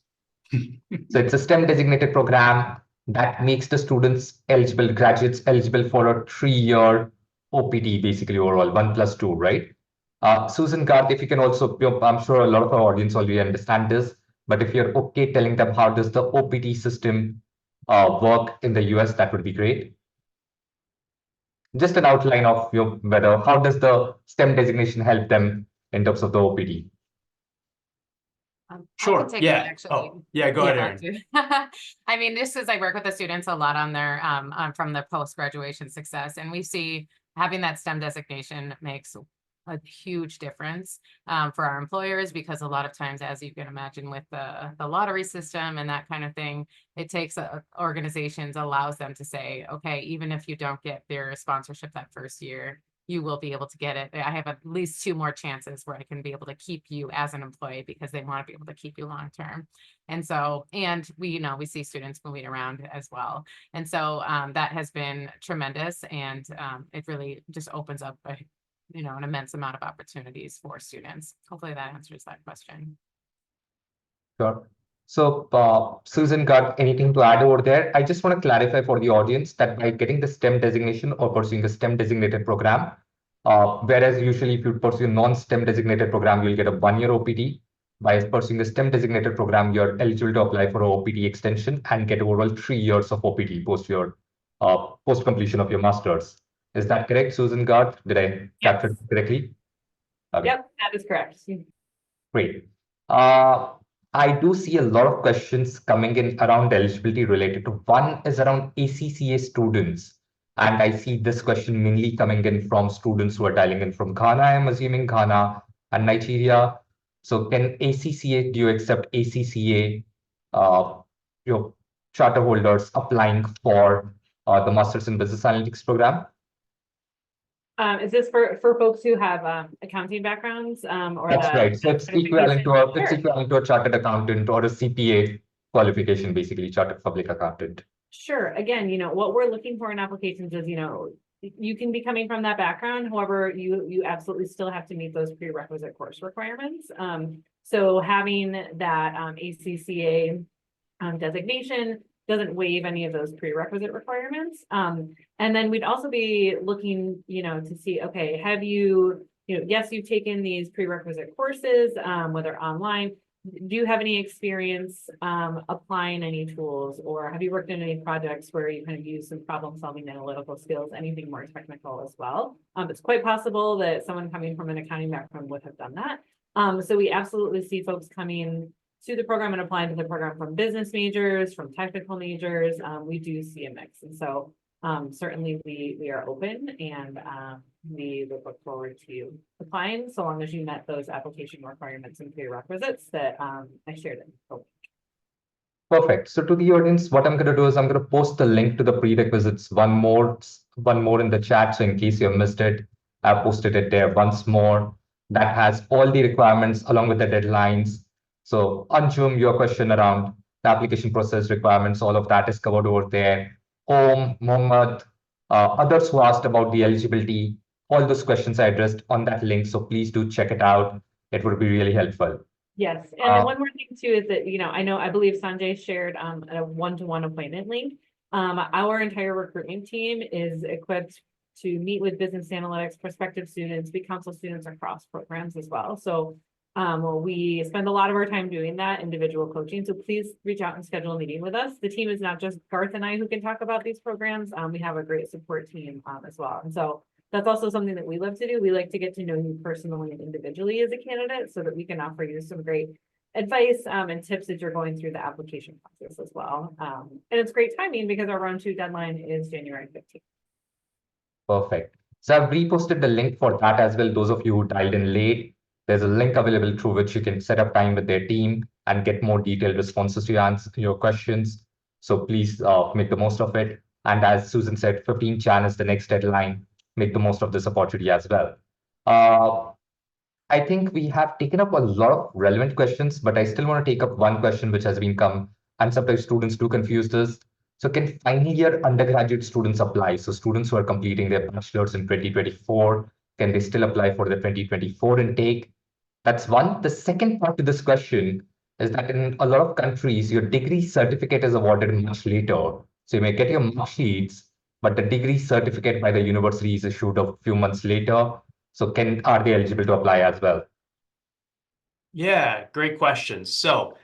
So it's a STEM designated program that makes the students eligible, graduates eligible for a 3-year OPT, basically overall, 1+2, right? Susan, Garth, if you can also, I'm sure a lot of our audience already understand this, but if you're okay telling them how does the OPT system work in the US, that would be great. Just an outline of whether how does the STEM designation help them in terms of the OPT. I can Sure. take Yeah. that, actually. Oh, yeah. Go ahead, Erin. I mean, this is, I work with the students a lot on their from the post-graduation success, and we see having that STEM designation makes a huge difference for our employers, because a lot of times, as you can imagine, with the lottery system and that kind of thing, it takes organizations, allows them to say, okay, even if you don't get their sponsorship that first year, you will be able to get it. I have at least 2 more chances where I can be able to keep you as an employee, because they want to be able to keep you long term. And so, and we see students moving around as well. And so that has been tremendous, and it really just opens up an immense amount of opportunities for students. Hopefully that answers that question. Sure. So Susan, got anything to add over there? I just want to clarify for the audience that by getting the STEM designation or pursuing the STEM designated program, whereas usually if you pursue a non-STEM designated program, you'll get a 1-year OPT. By pursuing the STEM designated program, you're eligible to apply for a OPT extension and get overall 3 years of OPT post completion of your master's. Is that correct, Susan Gard? Did I capture it correctly? Okay. Yep, that is correct. Great. I do see a lot of questions coming in around eligibility related to. One is around ACCA students. And I see this question mainly coming in from students who are dialing in from Ghana, I'm assuming Ghana and Nigeria. So can ACCA, do you accept ACCA, charter holders applying for the Masters in Business Analytics program? Is this for folks who have accounting backgrounds or That's right. So it's equivalent to a chartered accountant or a CPA qualification, basically chartered public accountant. Sure. Again, what we're looking for in applications is, you can be coming from that background. However, you absolutely still have to meet those prerequisite course requirements. So having that ACCA designation doesn't waive any of those prerequisite requirements. And then we'd also be looking, to see, okay, have you, yes, you've taken these prerequisite courses, whether online, do you have any experience applying any tools, or have you worked in any projects where you kind of use some problem solving analytical skills, anything more technical as well? It's quite possible that someone coming from an accounting background would have done that. So we absolutely see folks coming to the program and applying to the program from business majors, from technical majors. We do see a mix. And so certainly we are open, and we would look forward to applying so long as you met those application requirements and prerequisites that I shared in. Perfect. So to the audience, what I'm going to do is I'm going to post the link to the prerequisites one more in the chat. So in case you missed it, I've posted it there once more. That has all the requirements along with the deadlines. So Anjum, your question around the application process requirements, all of that is covered over there. Om, Mohammed, others who asked about the eligibility, all those questions I addressed on that link. So please do check it out. It would be really helpful. Yes, and then one more thing too is that, I believe Sanjay shared a one-to-one appointment link. Our entire recruitment team is equipped to meet with business analytics, prospective students, we counsel students across programs as well. So we spend a lot of our time doing that individual coaching. So please reach out and schedule a meeting with us. The team is not just Garth and I who can talk about these programs. We have a great support team as well. And so that's also something that we love to do. We like to get to know you personally and individually as a candidate so that we can offer you some great advice and tips as you're going through the application process as well. And it's great timing because our round 2 deadline is January 15th. Perfect. So I've reposted the link for that as well. Those of you who dialed in late, there's a link available through which you can set up time with their team and get more detailed responses to your questions. So please make the most of it. And as Susan said, 15 Jan is the next deadline. Make the most of this opportunity as well. I think we have taken up a lot of relevant questions, but I still want to take up one question which has been come, and sometimes students do confuse this. So can final year undergraduate students apply? So students who are completing their bachelor's in 2024, can they still apply for the 2024 intake? That's one. The second part to this question is that in a lot of countries, your degree certificate is awarded much later. So you may get your mark sheets, but the degree certificate by the university is issued a few months later. So are they eligible to apply as well? Yeah, great question. So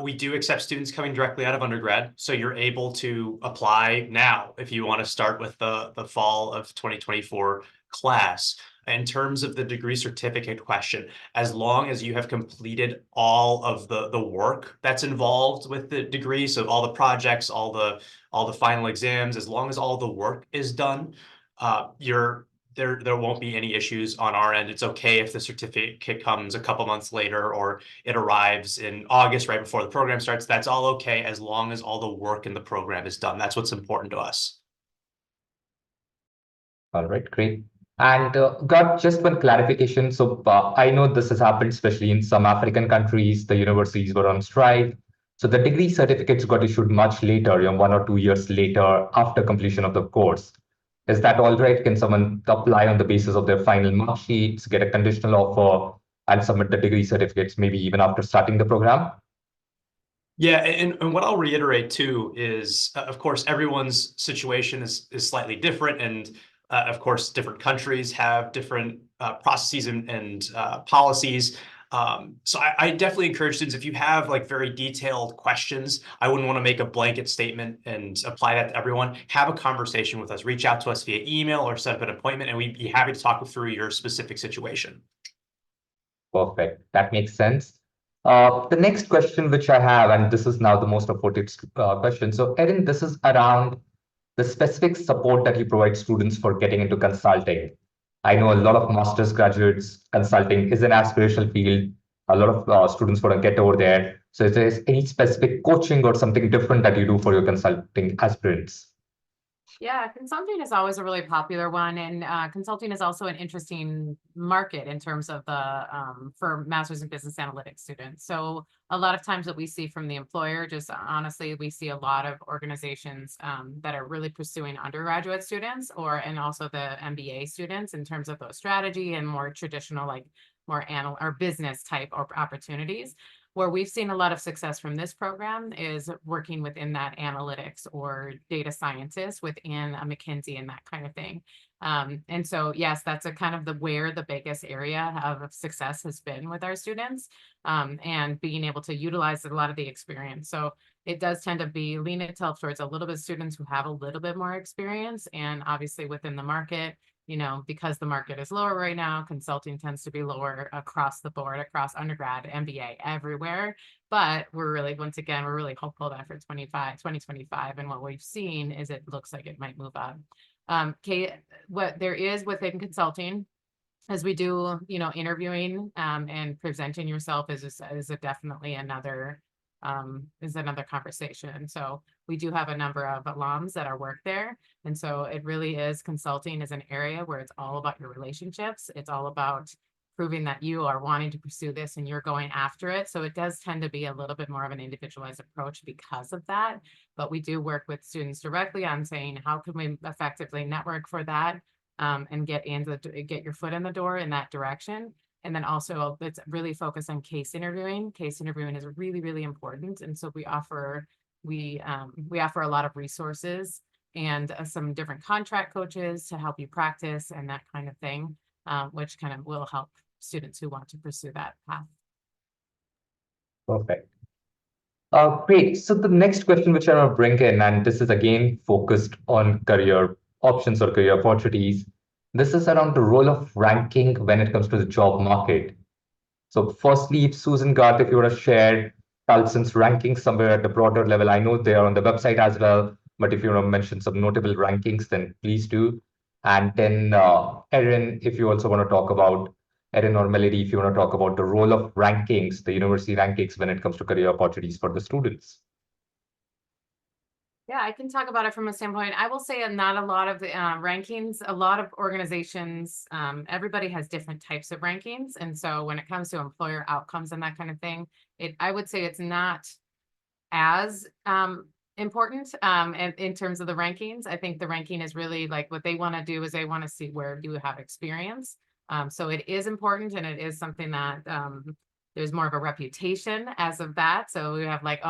we do accept students coming directly out of undergrad. So you're able to apply now if you want to start with the fall of 2024 class. In terms of the degree certificate question, as long as you have completed all of the work that's involved with the degree, so all the projects, all the final exams, as long as all the work is done, there won't be any issues on our end. It's okay if the certificate comes a couple months later or it arrives in August right before the program starts. That's all okay as long as all the work in the program is done. That's what's important to us. All right, great. And got just one clarification. So I know this has happened, especially in some African countries, the universities were on strike. So the degree certificates got issued much later, 1 or 2 years later after completion of the course. Is that all right? Can someone apply on the basis of their final mark sheets, get a conditional offer, and submit the degree certificates maybe even after starting the program? Yeah, and what I'll reiterate too is, of course, everyone's situation is slightly different, and of course, different countries have different processes and policies. So I definitely encourage students, if you have like very detailed questions, I wouldn't want to make a blanket statement and apply that to everyone. Have a conversation with us. Reach out to us via email or set up an appointment, and we'd be happy to talk through your specific situation. Perfect. That makes sense. The next question which I have, and this is now the most important question. So Erin, this is around the specific support that you provide students for getting into consulting. I know a lot of master's graduates, consulting is an aspirational field. A lot of students want to get over there. So is there any specific coaching or something different that you do for your consulting aspirants? Yeah, consulting is always a really popular one, and consulting is also an interesting market in terms of the for master's in business analytics students. So a lot of times what we see from the employer, just honestly, we see a lot of organizations that are really pursuing undergraduate students and also the MBA students in terms of those strategy and more traditional, like more or business type of opportunities. Where we've seen a lot of success from this program is working within that analytics or data scientists within a McKinsey and that kind of thing. And so, yes, that's a kind of where the biggest area of success has been with our students, and being able to utilize a lot of the experience. So it does tend to be lean itself towards a little bit students who have a little bit more experience, and obviously within the market, because the market is lower right now, consulting tends to be lower across the board, across undergrad, MBA, everywhere. But once again, we're really hopeful that for 2025, and what we've seen is it looks like it might move up. Kate, what there is within consulting, as we do, interviewing and presenting yourself is definitely another conversation. So we do have a number of alums that are work there. And so it really is, consulting is an area where it's all about your relationships. It's all about proving that you are wanting to pursue this and you're going after it. So it does tend to be a little bit more of an individualized approach because of that. But we do work with students directly on saying, how can we effectively network for that and get your foot in the door in that direction. And then also it's really focused on case interviewing. Case interviewing is really, really important. And so we offer a lot of resources and some different contract coaches to help you practice and that kind of thing, which kind of will help students who want to pursue that path. Perfect. Great. So the next question which I want to bring in, and this is again focused on career options or career opportunities. This is around the role of ranking when it comes to the job market. So firstly, Susan, Garth, if you want to share Carlson's rankings somewhere at the broader level, I know they are on the website as well, but if you want to mention some notable rankings, then please do. And then Erin, if you also want to talk about, Erin or Melody, if you want to talk about the role of rankings, the university rankings when it comes to career opportunities for the students. Yeah, I can talk about it from a standpoint. I will say not a lot of the rankings, a lot of organizations, everybody has different types of rankings. And so when it comes to employer outcomes and that kind of thing, I would say it's not as important in terms of the rankings. I think the ranking is really like what they want to do is they want to see where do you have experience. So it is important, and it is something that there's more of a reputation as of that. So we have like,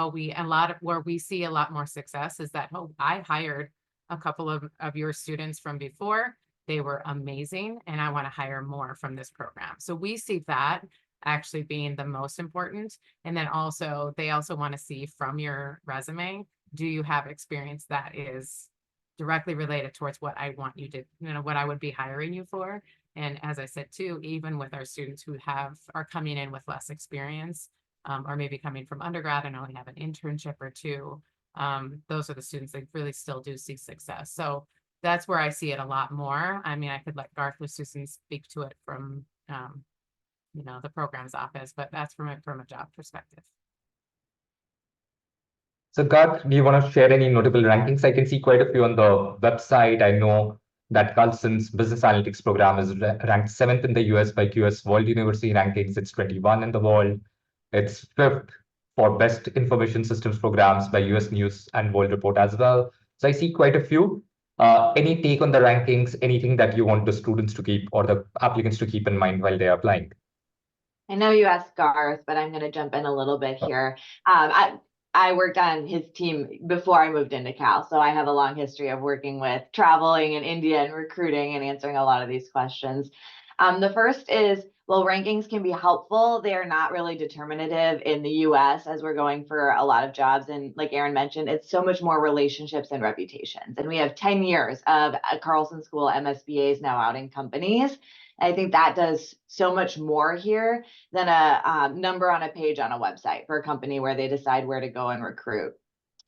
where we see a lot more success is that, oh, I hired a couple of your students from before. They were amazing, and I want to hire more from this program. So we see that actually being the most important. And then also, they also want to see from your resume, do you have experience that is directly related towards what I want you to, what I would be hiring you for. And as I said, too, even with our students who are coming in with less experience, or maybe coming from undergrad and only have an internship or two, those are the students that really still do see success. So that's where I see it a lot more. I mean, I could let Garth or Susan speak to it from, the program's office, but that's from a job perspective. So Garth, do you want to share any notable rankings? I can see quite a few on the website. I know that Carlson's business analytics program is ranked 7th in the US by QS World University Rankings. It's 21 in the world. It's 5th for best information systems programs by US News and World Report as well. So I see quite a few. Any take on the rankings, anything that you want the students to keep or the applicants to keep in mind while they are applying? I know you asked Garth, but I'm going to jump in a little bit here. I worked on his team before I moved into Cal, so I have a long history of working with traveling in India and recruiting and answering a lot of these questions. The first is, while rankings can be helpful, they are not really determinative in the US as we're going for a lot of jobs. And like Erin mentioned, it's so much more relationships and reputations. And we have 10 years of Carlson School MSBAs now out in companies. I think that does so much more here than a number on a page on a website for a company where they decide where to go and recruit.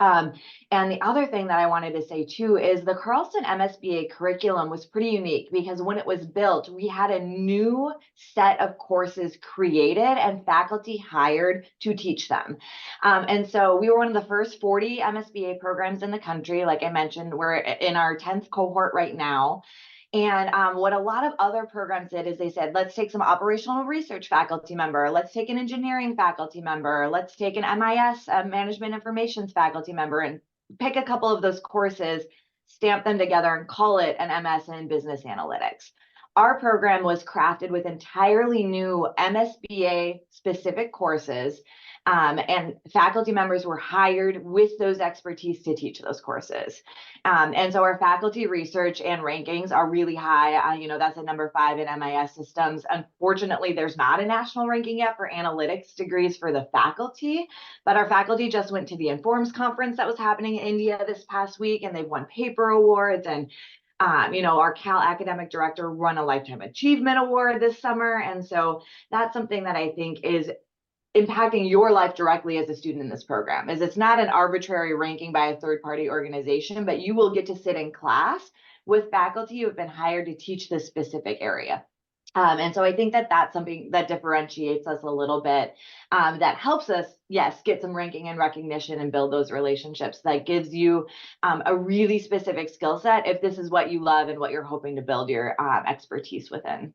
And the other thing that I wanted to say too is the Carlson MSBA curriculum was pretty unique because when it was built, we had a new set of courses created and faculty hired to teach them. And so we were one of the first 40 MSBA programs in the country. Like I mentioned, we're in our 10th cohort right now. And what a lot of other programs did is they said, let's take some operational research faculty member, let's take an engineering faculty member, let's take an MIS, management information faculty member, and pick a couple of those courses, stamp them together, and call it an MS in business analytics. Our program was crafted with entirely new MSBA specific courses, and faculty members were hired with those expertise to teach those courses. And so our faculty research and rankings are really high. That's a number 5 in MIS systems. Unfortunately, there's not a national ranking yet for analytics degrees for the faculty, but our faculty just went to the Informs conference that was happening in India this past week, and they've won paper awards. And our Cal academic director won a Lifetime Achievement Award this summer. And so that's something that I think is impacting your life directly as a student in this program. Is it's not an arbitrary ranking by a third-party organization, but you will get to sit in class with faculty who have been hired to teach this specific area. And so I think that that's something that differentiates us a little bit, that helps us, yes, get some ranking and recognition and build those relationships that gives you a really specific skill set if this is what you love and what you're hoping to build your expertise within.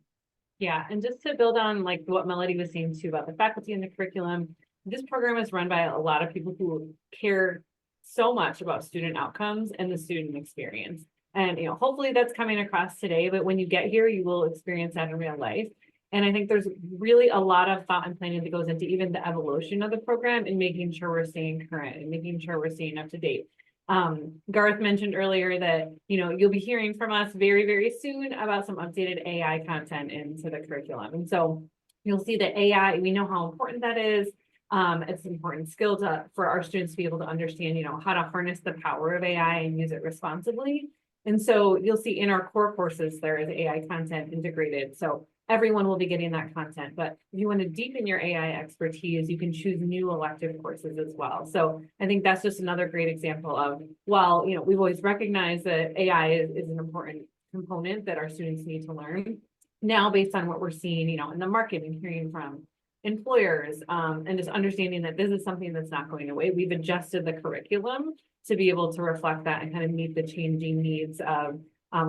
Yeah, and just to build on like what Melody was saying too about the faculty and the curriculum, this program is run by a lot of people who care so much about student outcomes and the student experience. And hopefully that's coming across today, but when you get here, you will experience that in real life. And I think there's really a lot of thought and planning that goes into even the evolution of the program and making sure we're staying current and making sure we're staying up to date. Garth mentioned earlier that, you'll be hearing from us very, very soon about some updated AI content into the curriculum. And so you'll see that AI, we know how important that is. It's an important skill for our students to be able to understand, how to harness the power of AI and use it responsibly. And so you'll see in our core courses, there is AI content integrated. So everyone will be getting that content, but if you want to deepen your AI expertise, you can choose new elective courses as well. So I think that's just another great example of, while, we've always recognized that AI is an important component that our students need to learn. Now, based on what we're seeing, in the market and hearing from employers, and just understanding that this is something that's not going away, we've adjusted the curriculum to be able to reflect that and kind of meet the changing needs of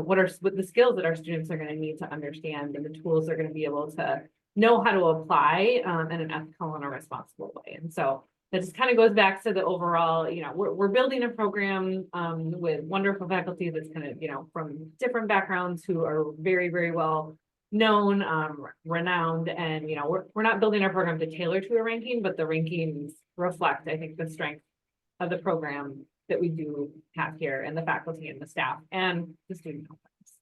what the skills that our students are going to need to understand, and the tools they're going to be able to know how to apply in an ethical and a responsible way. And so that just kind of goes back to the overall, we're building a program with wonderful faculty that's kind of, from different backgrounds who are very, very well known, renowned, and, we're not building our program to tailor to a ranking, but the rankings reflect, I think, the strength of the program that we do have here, and the faculty and the staff and the student outcomes.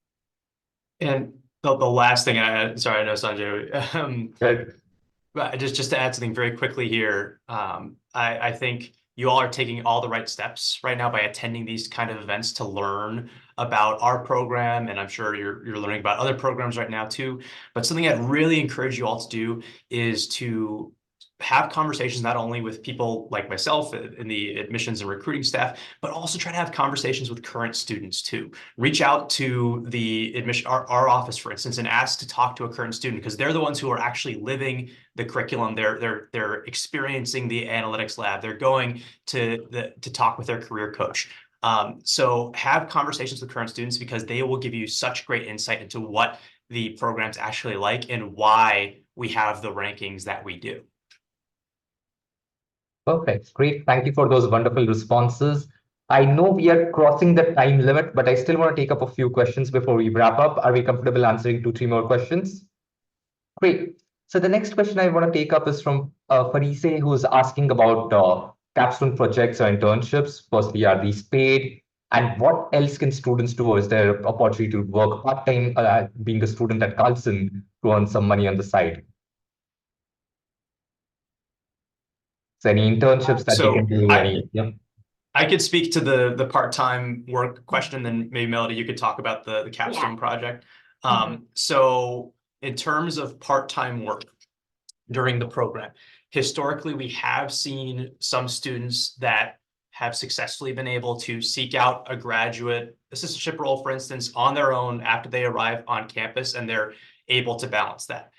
And the last thing, sorry, I know Sanjay, but just to add something very quickly here, I think you all are taking all the right steps right now by attending these kind of events to learn about our program, and I'm sure you're learning about other programs right now too. But something I'd really encourage you all to do is to have conversations not only with people like myself in the admissions and recruiting staff, but also try to have conversations with current students too. Reach out to the admission, our office, for instance, and ask to talk to a current student, because they're the ones who are actually living the curriculum. They're experiencing the analytics lab. They're going to talk with their career coach. So have conversations with current students, because they will give you such great insight into what the program's actually like and why we have the rankings that we do. Perfect. Great. Thank you for those wonderful responses. I know we are crossing the time limit, but I still want to take up a few questions before we wrap up. Are we comfortable answering 2-3 more questions? Great. So the next question I want to take up is from Farise, who's asking about capstone projects or internships. Firstly, are these paid? And what else can students do? Is there opportunity to work part-time, being a student at Carlson, to earn some money on the side? So any internships that they can do? I could speak to the part-time work question, then maybe Melody, you could talk about the capstone project. So in terms of part-time work during the program, historically, we have seen some students that have successfully been able to seek out a graduate assistantship role, for instance, on their own after they arrive on campus, and they're able to balance that.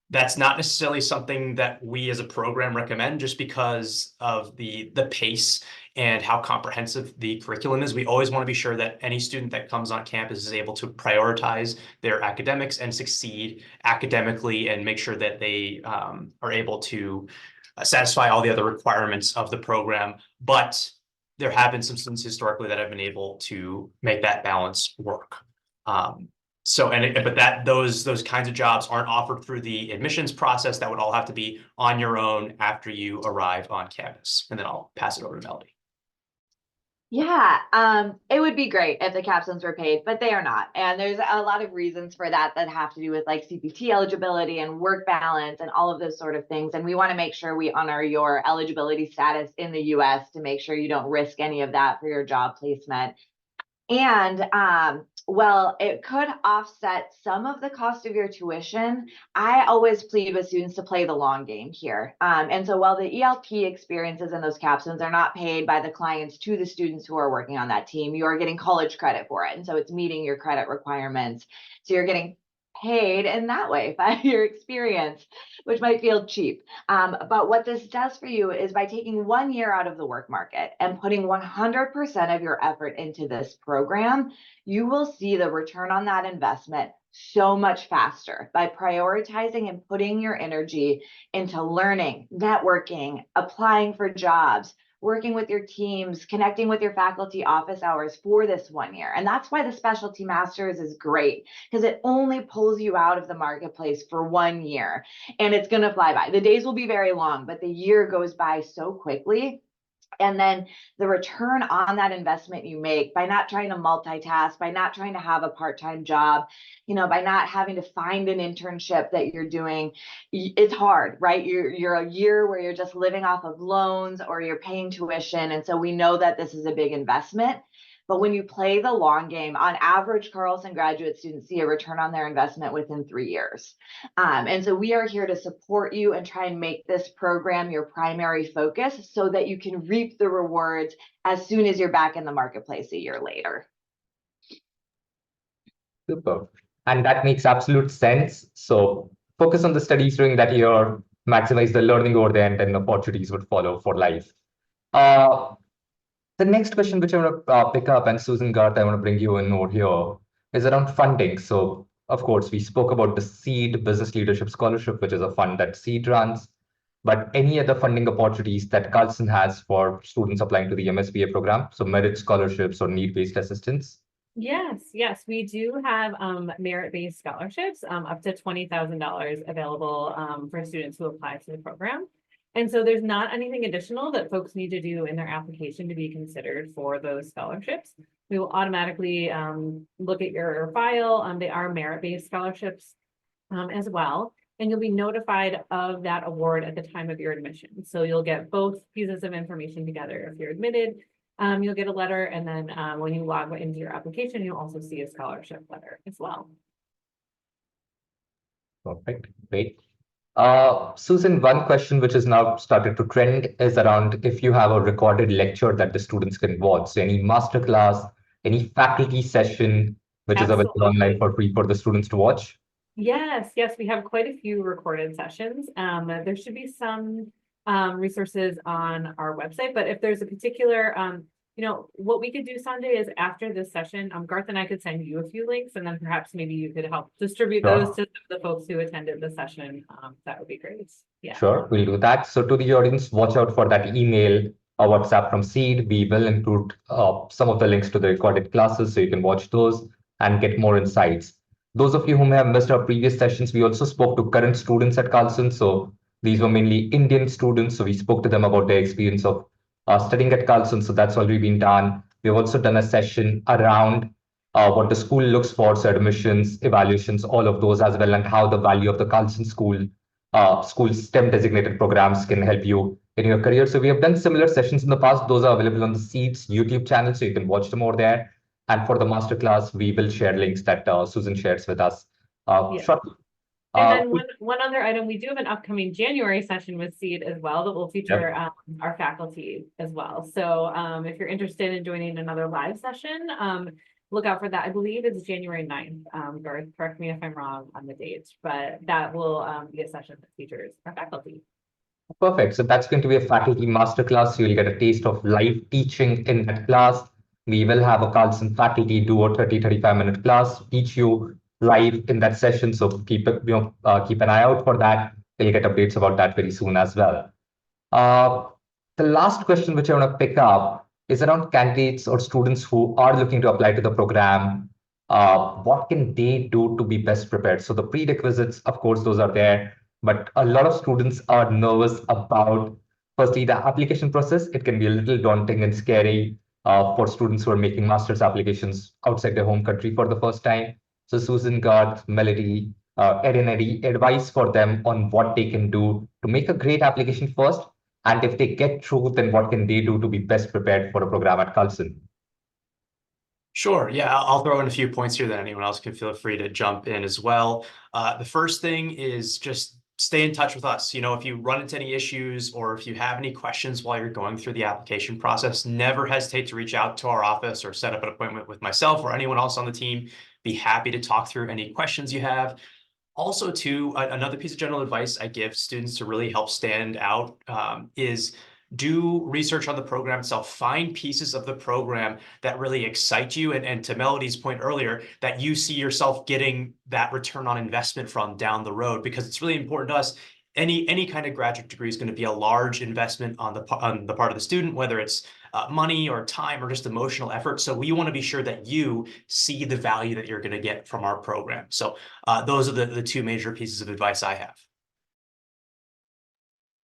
That's not necessarily something that we as a program recommend, just because of the pace and how comprehensive the curriculum is. We always want to be sure that any student that comes on campus is able to prioritize their academics and succeed academically, and make sure that they are able to satisfy all the other requirements of the program. But there have been some students historically that have been able to make that balance work. But those kinds of jobs aren't offered through the admissions process. That would all have to be on your own after you arrive on campus. And then I'll pass it over to Melody. Yeah, it would be great if the capstones were paid, but they are not. And there's a lot of reasons for that have to do with like CPT eligibility and work balance and all of those sort of things. And we want to make sure we honor your eligibility status in the US to make sure you don't risk any of that for your job placement. And well, it could offset some of the cost of your tuition. I always plead with students to play the long game here. And so while the ELP experiences and those capstones are not paid by the clients to the students who are working on that team, you are getting college credit for it. And so it's meeting your credit requirements. So you're getting paid in that way by your experience, which might feel cheap. But what this does for you is by taking 1 year out of the work market and putting 100% of your effort into this program, you will see the return on that investment so much faster by prioritizing and putting your energy into learning, networking, applying for jobs, working with your teams, connecting with your faculty office hours for this 1 year. And that's why the specialty masters is great, because it only pulls you out of the marketplace for 1 year, and it's going to fly by. The days will be very long, but the year goes by so quickly. And then the return on that investment you make by not trying to multitask, by not trying to have a part-time job, by not having to find an internship that you're doing, it's hard, right? You're a year where you're just living off of loans or you're paying tuition. And so we know that this is a big investment. But when you play the long game, on average, Carlson graduate students see a return on their investment within 3 years. And so we are here to support you and try and make this program your primary focus so that you can reap the rewards as soon as you're back in the marketplace a year later. Super. And that makes absolute sense. So focus on the studies during that year, maximize the learning over there, and then opportunities would follow for life. The next question, which I want to pick up, and Susan Garth, I want to bring you in over here, is around funding. So, of course, we spoke about the SEED Business Leadership Scholarship, which is a fund that SEED runs, but any other funding opportunities that Carlson has for students applying to the MSBA program, so merit scholarships or need-based assistance? Yes, we do have merit-based scholarships up to $20,000 available for students who apply to the program. And so there's not anything additional that folks need to do in their application to be considered for those scholarships. We will automatically look at your file. They are merit-based scholarships as well. And you'll be notified of that award at the time of your admission. So you'll get both pieces of information together. If you're admitted, you'll get a letter. And then when you log into your application, you'll also see a scholarship letter as well. Perfect, great. Susan, one question which has now started to trend is around if you have a recorded lecture that the students can watch. So any masterclass, any faculty session, which is available online for free for the students to watch? Yes, we have quite a few recorded sessions. There should be some resources on our website, but if there's a particular, what we could do, Sanjay, is after this session, Garth and I could send you a few links, and then perhaps maybe you could help distribute those to the folks who attended the session. That would be great. Yeah. Sure, we'll do that. So to the audience, watch out for that email or WhatsApp from SEED. We will include some of the links to the recorded classes so you can watch those and get more insights. Those of you who may have missed our previous sessions, we also spoke to current students at Carlson. So these were mainly Indian students. So we spoke to them about their experience of studying at Carlson. So that's already been done. We've also done a session around what the school looks for, so admissions, evaluations, all of those as well, and how the value of the Carlson School STEM designated programs can help you in your career. So we have done similar sessions in the past. Those are available on the SEED's YouTube channel, so you can watch them over there. And for the masterclass, we will share links that Susan shares with us shortly. And then one other item, we do have an upcoming January session with SEED as well that will feature our faculty as well. So if you're interested in joining another live session, look out for that. I believe it's January 9th. Garth, correct me if I'm wrong on the date, but that will be a session that features our faculty. Perfect. So that's going to be a faculty masterclass. You'll get a taste of live teaching in that class. We will have a Carlson faculty do a 35-minute class, teach you live in that session. So keep an eye out for that. You'll get updates about that very soon as well. The last question which I want to pick up is around candidates or students who are looking to apply to the program. What can they do to be best prepared? So the prerequisites, of course, those are there, but a lot of students are nervous about, firstly, the application process. It can be a little daunting and scary for students who are making master's applications outside their home country for the first time. So Susan, Garth, Melody, Ed and Eddie, advice for them on what they can do to make a great application first. And if they get through, then what can they do to be best prepared for a program at Carlson? Sure. Yeah, I'll throw in a few points here that anyone else can feel free to jump in as well. The first thing is just stay in touch with us. If you run into any issues or if you have any questions while you're going through the application process, never hesitate to reach out to our office or set up an appointment with myself or anyone else on the team. Be happy to talk through any questions you have. Also, too, another piece of general advice I give students to really help stand out is do research on the program itself. Find pieces of the program that really excite you. And to Melody's point earlier, that you see yourself getting that return on investment from down the road, because it's really important to us. any kind of graduate degree is going to be a large investment on the part of the student, whether it's money or time or just emotional effort. So we want to be sure that you see the value that you're going to get from our program. So those are the two major pieces of advice I have.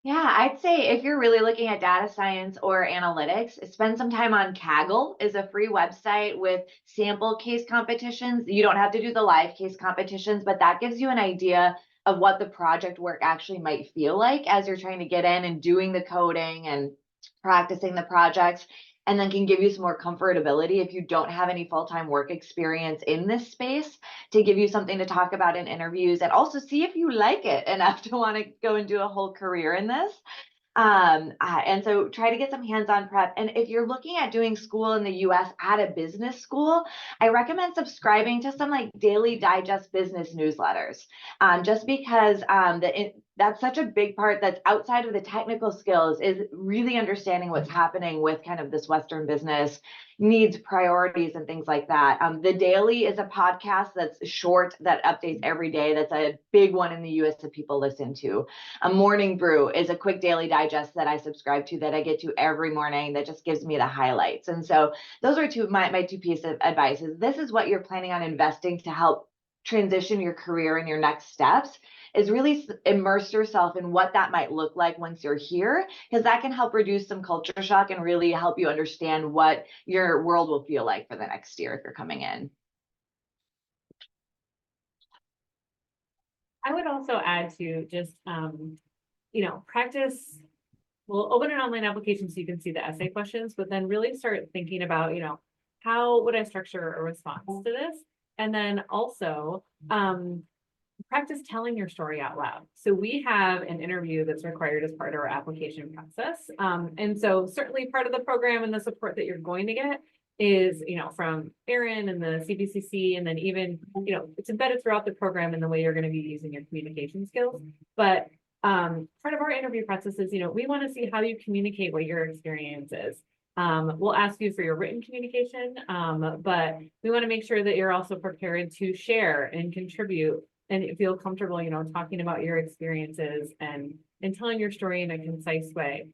Yeah, I'd say if you're really looking at data science or analytics, spend some time on Kaggle is a free website with sample case competitions. You don't have to do the live case competitions, but that gives you an idea of what the project work actually might feel like as you're trying to get in and doing the coding and practicing the projects, and then can give you some more comfortability if you don't have any full-time work experience in this space, to give you something to talk about in interviews, and also see if you like it enough to want to go and do a whole career in this. And so try to get some hands-on prep. And if you're looking at doing school in the US at a business school, I recommend subscribing to some like daily digest business newsletters, just because that's such a big part that's outside of the technical skills, is really understanding what's happening with kind of this Western business needs, priorities, and things like that. The Daily is a podcast that's short, that updates every day. That's a big one in the US that people listen to. A Morning Brew is a quick daily digest that I subscribe to, that I get to every morning, that just gives me the highlights. And so those are my two pieces of advice. Is this is what you're planning on investing to help transition your career and your next steps, is really immerse yourself in what that might look like once you're here, because that can help reduce some culture shock and really help you understand what your world will feel like for the next year if you're coming in. I would also add to just, practice. We'll open an online application so you can see the essay questions, but then really start thinking about, how would I structure a response to this? And then also, practice telling your story out loud. So we have an interview that's required as part of our application process. And so certainly part of the program and the support that you're going to get is, from Erin and the CBCC, and then even, it's embedded throughout the program in the way you're going to be using your communication skills. But part of our interview process is, we want to see how you communicate what your experience is. We'll ask you for your written communication, but we want to make sure that you're also prepared to share and contribute and feel comfortable, talking about your experiences and telling your story in a concise way.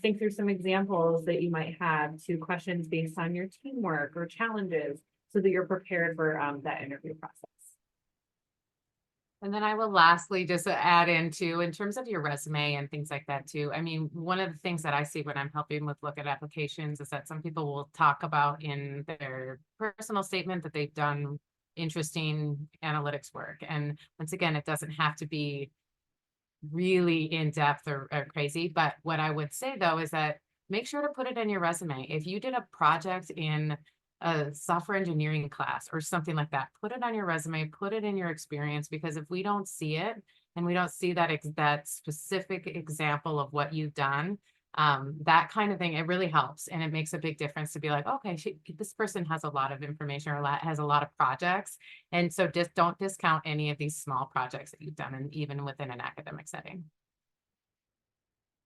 Think through some examples that you might have to questions based on your teamwork or challenges, so that you're prepared for that interview process. And then I will lastly just add in terms of your resume and things like that too. I mean, one of the things that I see when I'm helping with look at applications is that some people will talk about in their personal statement that they've done interesting analytics work. And once again, it doesn't have to be really in depth or crazy. But what I would say though, is that make sure to put it in your resume. If you did a project in a software engineering class or something like that, put it on your resume, put it in your experience, because if we don't see it and we don't see that specific example of what you've done, that kind of thing, it really helps. And it makes a big difference to be like, okay, this person has a lot of information or has a lot of projects. And so just don't discount any of these small projects that you've done, and even within an academic setting.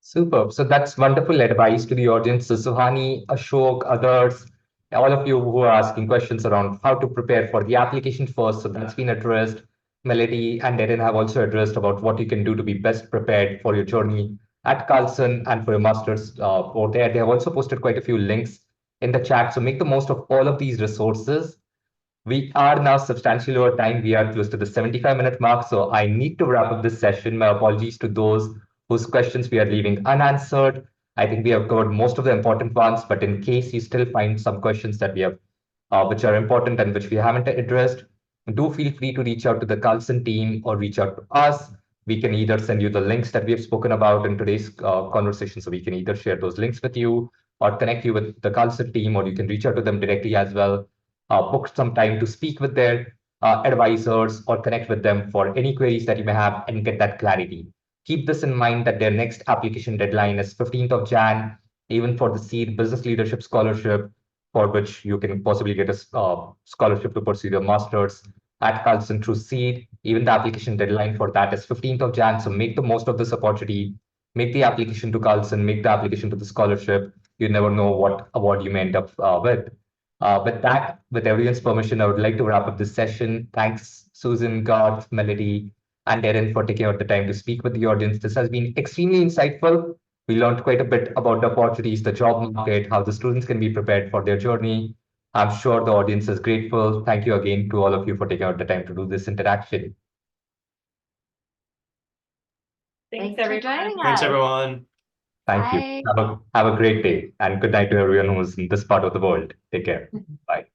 Superb. So that's wonderful advice to the audience. So Suhani, Ashok, others, all of you who are asking questions around how to prepare for the application first. So that's been addressed. Melody and Erin have also addressed about what you can do to be best prepared for your journey at Carlson and for your master's over there. They have also posted quite a few links in the chat. So make the most of all of these resources. We are now substantially over time. We are close to the 75-minute mark. So I need to wrap up this session. My apologies to those whose questions we are leaving unanswered. I think we have covered most of the important ones, but in case you still find some questions that we have, which are important and which we haven't addressed, do feel free to reach out to the Carlson team or reach out to us. We can either send you the links that we have spoken about in today's conversation. So we can either share those links with you or connect you with the Carlson team, or you can reach out to them directly as well. Book some time to speak with their advisors or connect with them for any queries that you may have and get that clarity. Keep this in mind that their next application deadline is 15th of Jan, even for the SEED Business Leadership Scholarship, for which you can possibly get a scholarship to pursue your master's at Carlson through SEED. Even the application deadline for that is 15th of Jan. So make the most of this opportunity. Make the application to Carlson, make the application to the scholarship. You never know what award you may end up with. With that, with everyone's permission, I would like to wrap up this session. Thanks, Susan, Garth, Melody, and Erin for taking out the time to speak with the audience. This has been extremely insightful. We learned quite a bit about the opportunities, the job market, how the students can be prepared for their journey. I'm sure the audience is grateful. Thank you again to all of you for taking out the time to do this interaction. Thanks, for everyone. joining Thanks, us. everyone. Thank you. Have a great day, and good night to everyone who's in this part of the world. Take care. Bye.